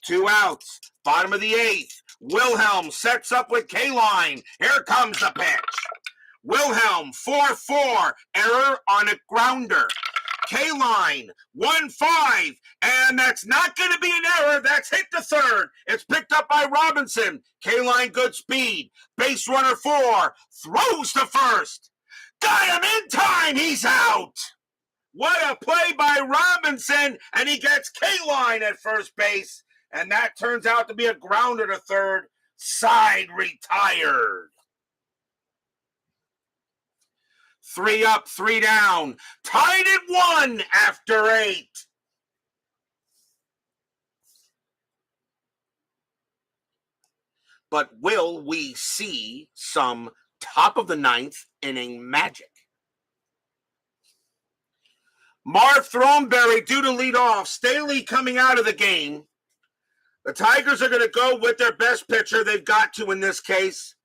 2 outs, bottom of the 8th. Wilhelm sets up with K-Line. Here comes the pitch. Wilhelm, 4-4, error on a grounder. K-Line, 1-5, and that's not going to be an error. That's hit to third. It's picked up by Robinson. K-Line, good speed. Base runner 4, throws to first. Got him in time. He's out. What a play by Robinson, and he gets K-line at first base, and that turns out to be a grounder to third. Side retired. 3 up, 3 down. Tied at 1 after 8. But will we see some top of the 9th inning magic? Marv Throneberry due to lead off. Staley coming out of the game. The Tigers are going to go with their best pitcher they've got to in this case.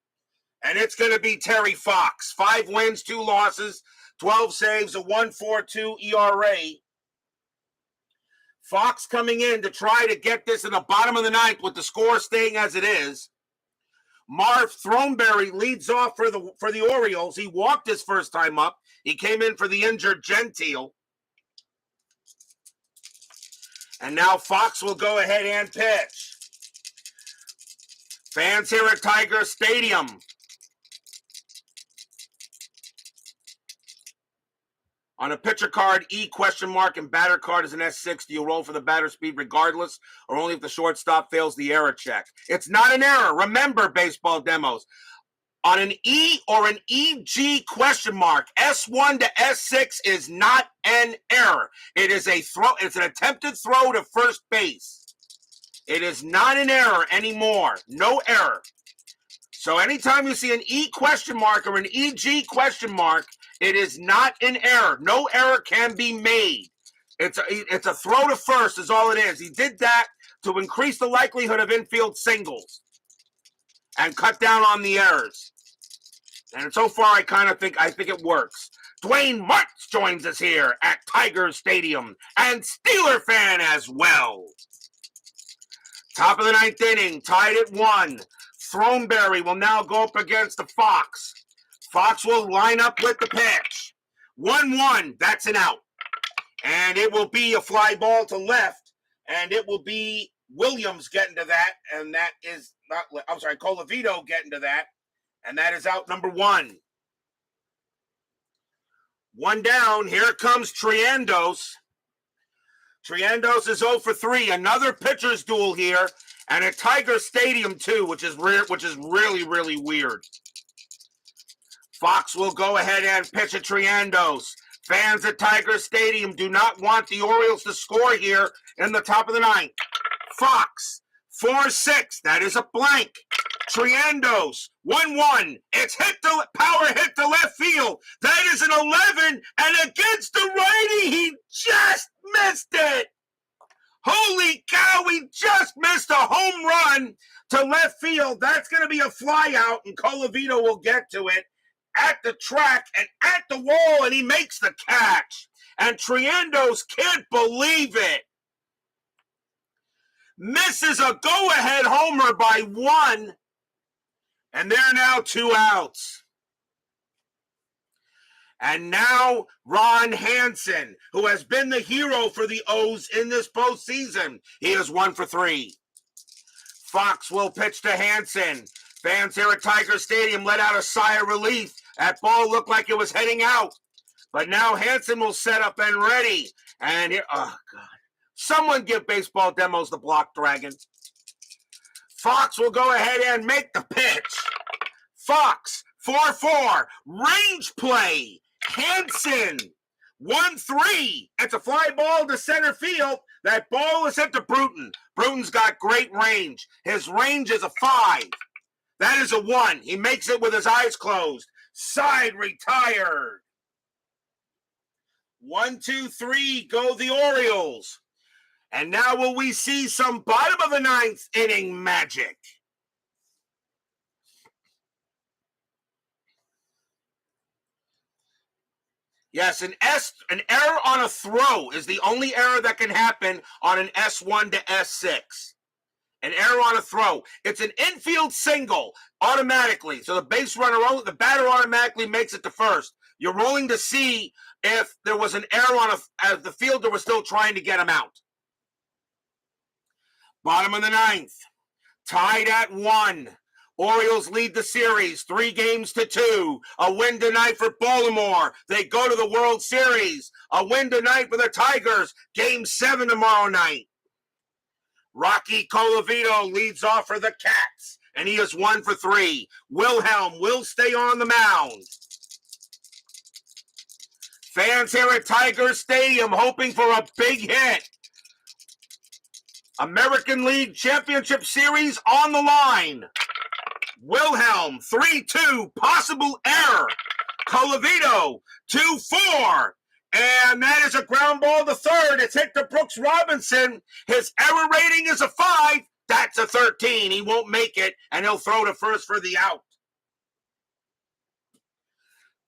And it's going to be Terry Fox. 5 wins, 2 losses, 12 saves, a 1.42 ERA. Fox coming in to try to get this in the bottom of the 9th with the score staying as it is. Marv Throneberry leads off for the Orioles. He walked his first time up. He came in for the injured Gentile. And now Fox will go ahead and pitch. Fans here at Tiger Stadium. On a pitcher card, E ? And batter card is an S6. Do you roll for the batter speed regardless, or only if the shortstop fails the error check? It's not an error. Remember, baseball demos. On an E or an EG ? S1 to S6 is not an error. It is a throw. It's an attempted throw to first base. It is not an error anymore. No error. So anytime you see an E ? Or an EG ? It is not an error. No error can be made. It's a throw to first is all it is. He did that to increase the likelihood of infield singles and cut down on the errors. And so far, I think it works. Dwayne Martz joins us here at Tiger Stadium, and Steeler fan as well. Top of the 9th inning, tied at 1. Throneberry will now go up against the Fox. Fox will line up with the pitch. 1-1, that's an out. And it will be a fly ball to left, and it will be Williams getting to that, and that is not, Colavito getting to that, and that is out number 1. 1 down, here comes Triandos. Triandos is 0 for 3, another pitcher's duel here, and at Tiger Stadium too, which is really, really weird. Fox will go ahead and pitch at Triandos. Fans at Tiger Stadium do not want the Orioles to score here in the top of the 9th. Fox, 4-6, that is a blank. Triandos, 1-1. It's power hit to left field. That is an 11, and against the righty, he just missed it. Holy cow, he just missed a home run to left field. That's going to be a fly out, and Colavito will get to it at the track and at the wall, and he makes the catch. And Triandos can't believe it. Misses a go-ahead homer by 1, and they're now 2 outs. And now Ron Hansen, who has been the hero for the O's in this postseason. He is 1 for 3. Fox will pitch to Hansen. Fans here at Tiger Stadium let out a sigh of relief. That ball looked like it was heading out. But now Hansen will set up and ready. And here, oh, God. Someone give baseball demos the block dragon. Fox will go ahead and make the pitch. Fox, 4-4. Range play. Hansen, 1-3. It's a fly ball to center field. That ball is hit to Bruton. Bruton's got great range. His range is a 5. That is a 1. He makes it with his eyes closed. Side retired. 1, 2, 3, go the Orioles. And now will we see some bottom of the 9th inning magic? Yes, an error on a throw is the only error that can happen on an S1 to S6. An error on a throw. It's an infield single automatically. So the the batter automatically makes it to first. You're rolling to see if there was an error as the fielder was still trying to get him out. Bottom of the 9th. Tied at 1. Orioles lead the series 3-2. A win tonight for Baltimore. They go to the World Series. A win tonight for the Tigers. Game 7 tomorrow night. Rocky Colavito leads off for the Cats, and he is 1 for 3. Wilhelm will stay on the mound. Fans here at Tiger Stadium hoping for a big hit. American League Championship Series on the line. Wilhelm, 3-2, possible error. Colavito, 2-4. And that is a ground ball to third. It's hit to Brooks Robinson. His error rating is a 5. That's a 13. He won't make it, and he'll throw to first for the out.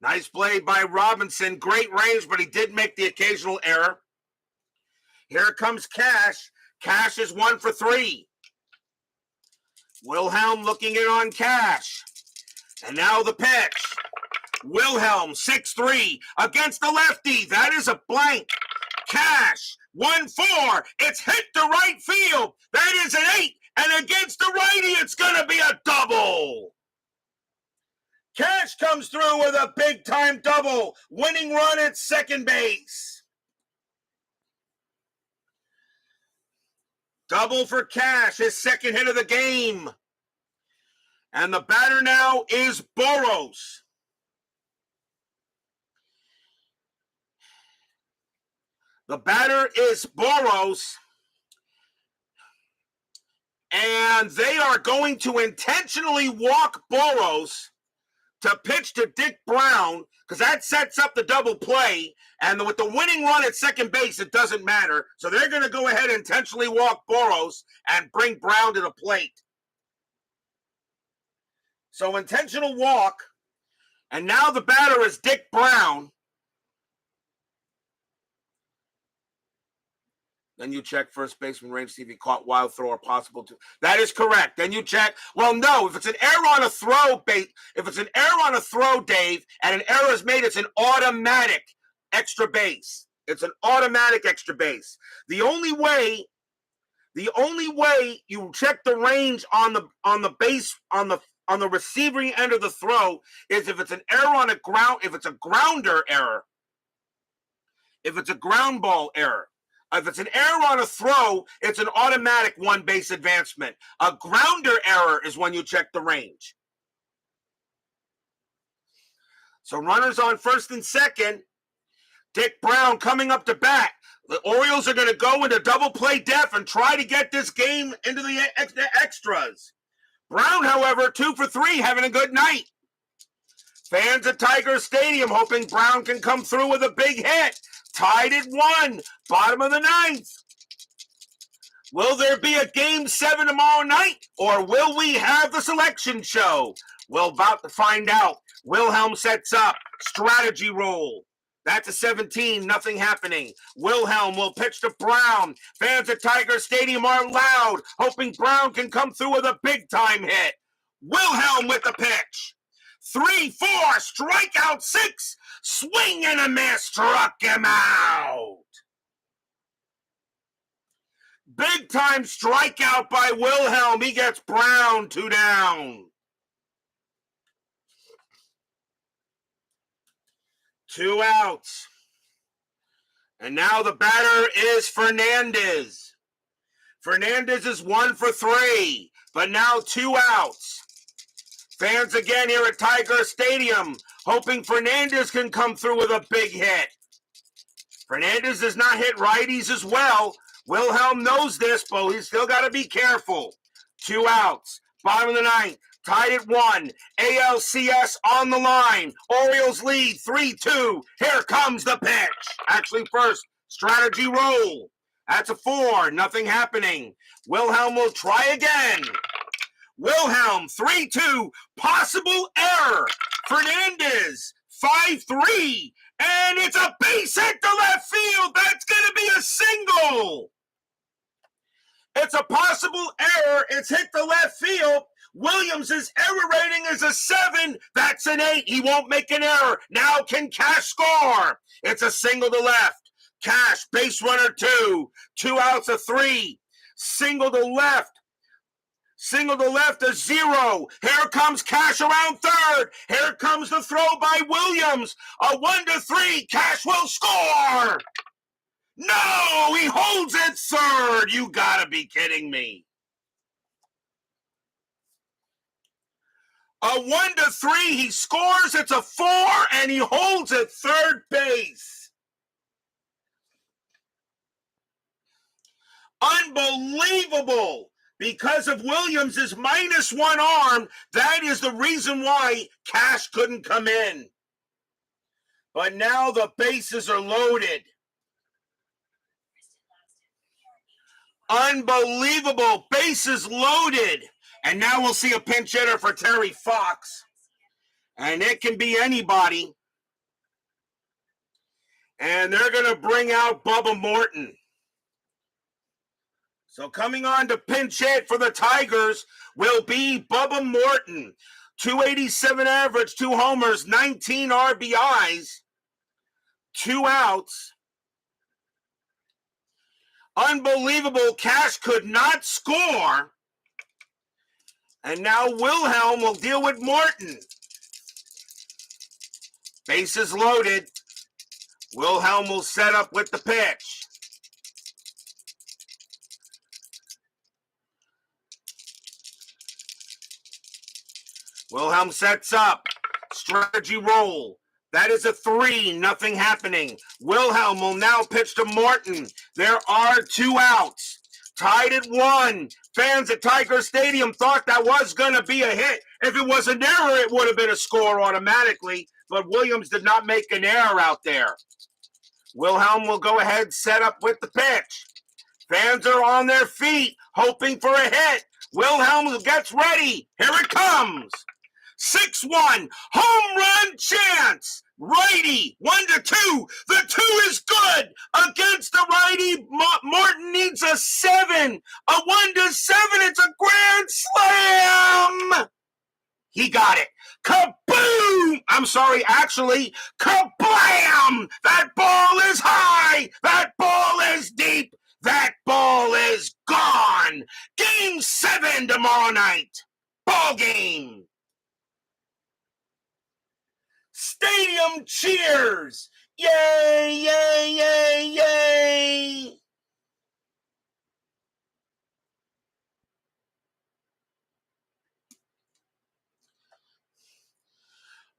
Nice play by Robinson. Great range, but he did make the occasional error. Here comes Cash. Cash is 1 for 3. Wilhelm looking in on Cash. And now the pitch. Wilhelm, 6-3 against the lefty. That is a blank. Cash, 1-4. It's hit to right field. That is an 8. And against the righty, it's going to be a double. Cash comes through with a big-time double. Winning run at second base. Double for Cash, his second hit of the game. And the batter now is Boros. The batter is Boros. And they are going to intentionally walk Boros to pitch to Dick Brown, because that sets up the double play. And with the winning run at second base, it doesn't matter. So they're going to go ahead and intentionally walk Boros and bring Brown to the plate. So intentional walk. And now the batter is Dick Brown. Then you check first baseman range, see if he caught wild throw or possible to. That is correct. Then you check. Well, no, if it's an error on a throw, Dave, and an error is made, it's an automatic extra base. It's an automatic extra base. The only way you check the range on the base on the receiving end of the throw is if it's an error on a ground, if it's a grounder error, if it's a ground ball error. If it's an error on a throw, it's an automatic one base advancement. A grounder error is when you check the range. So runners on first and second. Dick Brown coming up to bat. The Orioles are going to go into double play def and try to get this game into the extras. Brown, however, 2 for 3, having a good night. Fans at Tiger Stadium hoping Brown can come through with a big hit. Tied at 1, bottom of the 9th. Will there be a game 7 tomorrow night, or will we have the selection show? We're about to find out. Wilhelm sets up, strategy roll. That's a 17, nothing happening. Wilhelm will pitch to Brown. Fans at Tiger Stadium are loud, hoping Brown can come through with a big-time hit. Wilhelm with the pitch. 3-4, strikeout 6, swing and a miss, struck him out. Big time strikeout by Wilhelm. He gets Brown 2 down. 2 outs. And now the batter is Fernandez. Fernandez is 1 for 3, but now 2 outs. Fans again here at Tiger Stadium, hoping Fernandez can come through with a big hit. Fernandez does not hit righties as well. Wilhelm knows this, but he's still got to be careful. 2 outs, bottom of the 9th, tied at 1. ALCS on the line. Orioles lead 3-2. Here comes the pitch. Actually, first, strategy roll. That's a 4, nothing happening. Wilhelm will try again. Wilhelm, 3-2, possible error. Fernandez, 5-3, and it's a base hit to left field. That's going to be a single. It's a possible error. It's hit to left field. Williams' error rating is a 7. That's an 8. He won't make an error. Now can Cash score? It's a single to left. Cash, base runner 2. 2 outs of 3. Single to left. Single to left, a 0. Here comes Cash around third. Here comes the throw by Williams. A 1-3. Cash will score. No, he holds it third. You gotta be kidding me. A 1-3. He scores. It's a 4, and he holds it third base. Unbelievable. Because of Williams' -1 arm, that is the reason why Cash couldn't come in. But now the bases are loaded. Unbelievable. Bases loaded. And now we'll see a pinch hitter for Terry Fox. And it can be anybody. And they're going to bring out Bubba Morton. So coming on to pinch hit for the Tigers will be Bubba Morton. 287 average, 2 homers, 19 RBIs, 2 outs. Unbelievable. Cash could not score. And now Wilhelm will deal with Morton. Bases loaded. Wilhelm will set up with the pitch. Wilhelm sets up. Strategy roll. That is a 3. Nothing happening. Wilhelm will now pitch to Morton. There are 2 outs. Tied at 1. Fans at Tiger Stadium thought that was going to be a hit. If it was an error, it would have been a score automatically. But Williams did not make an error out there. Wilhelm will go ahead, set up with the pitch. Fans are on their feet, hoping for a hit. Wilhelm gets ready. Here it comes. 6-1, home run chance. Righty, 1-2. The 2 is good against the righty. Morton needs a 7. A 1-7. It's a grand slam. He got it. Kaboom! I'm sorry, actually, kablam! That ball is high. That ball is deep. That ball is gone. Game 7 tomorrow night. Ball game. Stadium cheers! Yay, yay, yay, yay!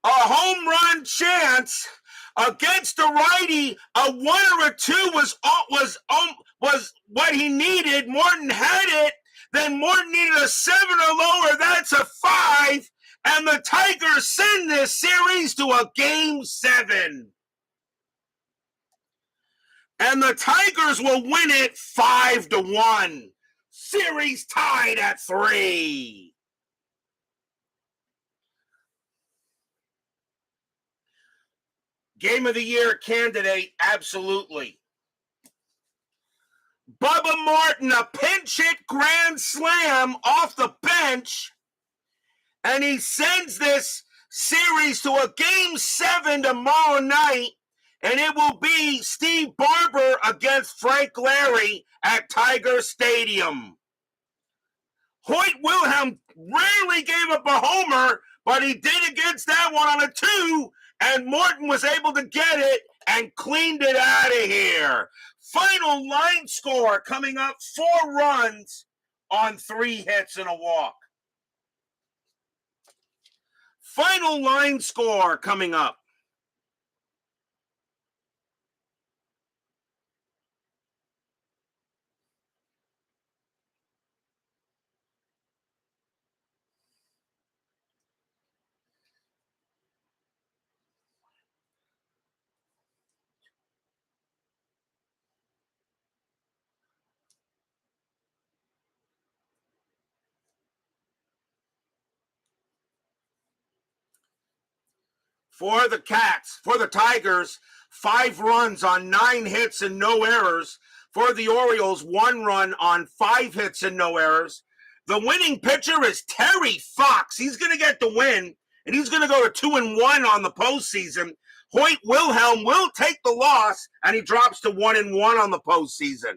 A home run chance against the righty. A 1 or a 2 was what he needed. Morton had it. Then Morton needed a 7 or lower. That's a 5. And the Tigers send this series to a game 7. And the Tigers will win it 5-1. Series tied at 3. Game of the Year candidate, absolutely. Bubba Morton, a pinch hit grand slam off the bench. And he sends this series to a game 7 tomorrow night. And it will be Steve Barber against Frank Larry at Tiger Stadium. Hoyt Wilhelm rarely gave up a homer, but he did against that one on a 2. And Morton was able to get it and cleaned it out of here. Final line score coming up, 4 runs on 3 hits and a walk. Final line score coming up. For the Cats, for the Tigers, 5 runs on 9 hits and no errors. For the Orioles, 1 run on 5 hits and no errors. The winning pitcher is Terry Fox. He's going to get the win, and he's going to go to 2-1 on the postseason. Hoyt Wilhelm will take the loss, and he drops to 1-1 on the postseason.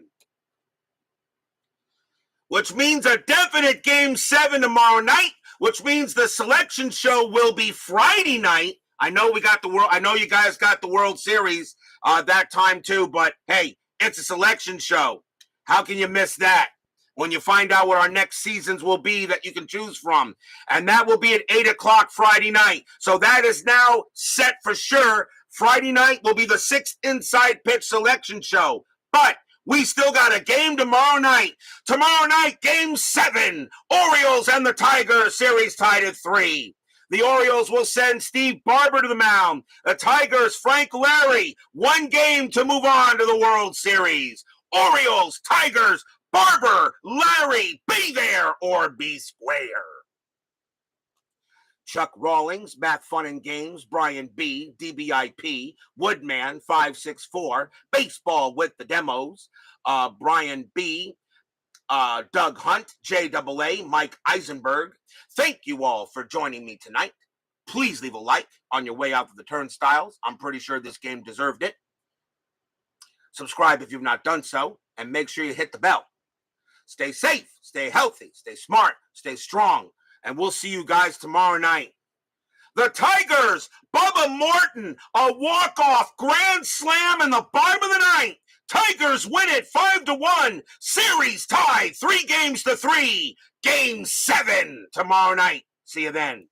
which means a definite Game 7 tomorrow night, which means the selection show will be Friday night. I know we got the world. I know you guys got the World Series that time too, but hey, it's a selection show. How can you miss that? When you find out what our next seasons will be that you can choose from. And that will be at 8 o'clock Friday night. So that is now set for sure. Friday night will be the 6th Inside Pitch selection show. But we still got a game tomorrow night. Tomorrow night, Game 7. Orioles and the Tigers, series tied at 3. The Orioles will send Steve Barber to the mound. The Tigers, Frank Larry. 1 game to move on to the World Series. Orioles, Tigers, Barber, Larry, be there or be square. Chuck Rawlings, Math Fun and Games, Brian B, DBIP, Woodman 564, Baseball with the Demos, Brian B, Doug Hunt, JAA, Mike Eisenberg. Thank you all for joining me tonight. Please leave a like on your way out to the turnstiles. I'm pretty sure this game deserved it. Subscribe if you've not done so, and make sure you hit the bell. Stay safe, stay healthy, stay smart, stay strong, and we'll see you guys tomorrow night. The Tigers, Bubba Morton, a walk-off grand slam in the bottom of the ninth. Tigers win it 5-1. Series tied 3 games to 3. Game 7 tomorrow night. See you then.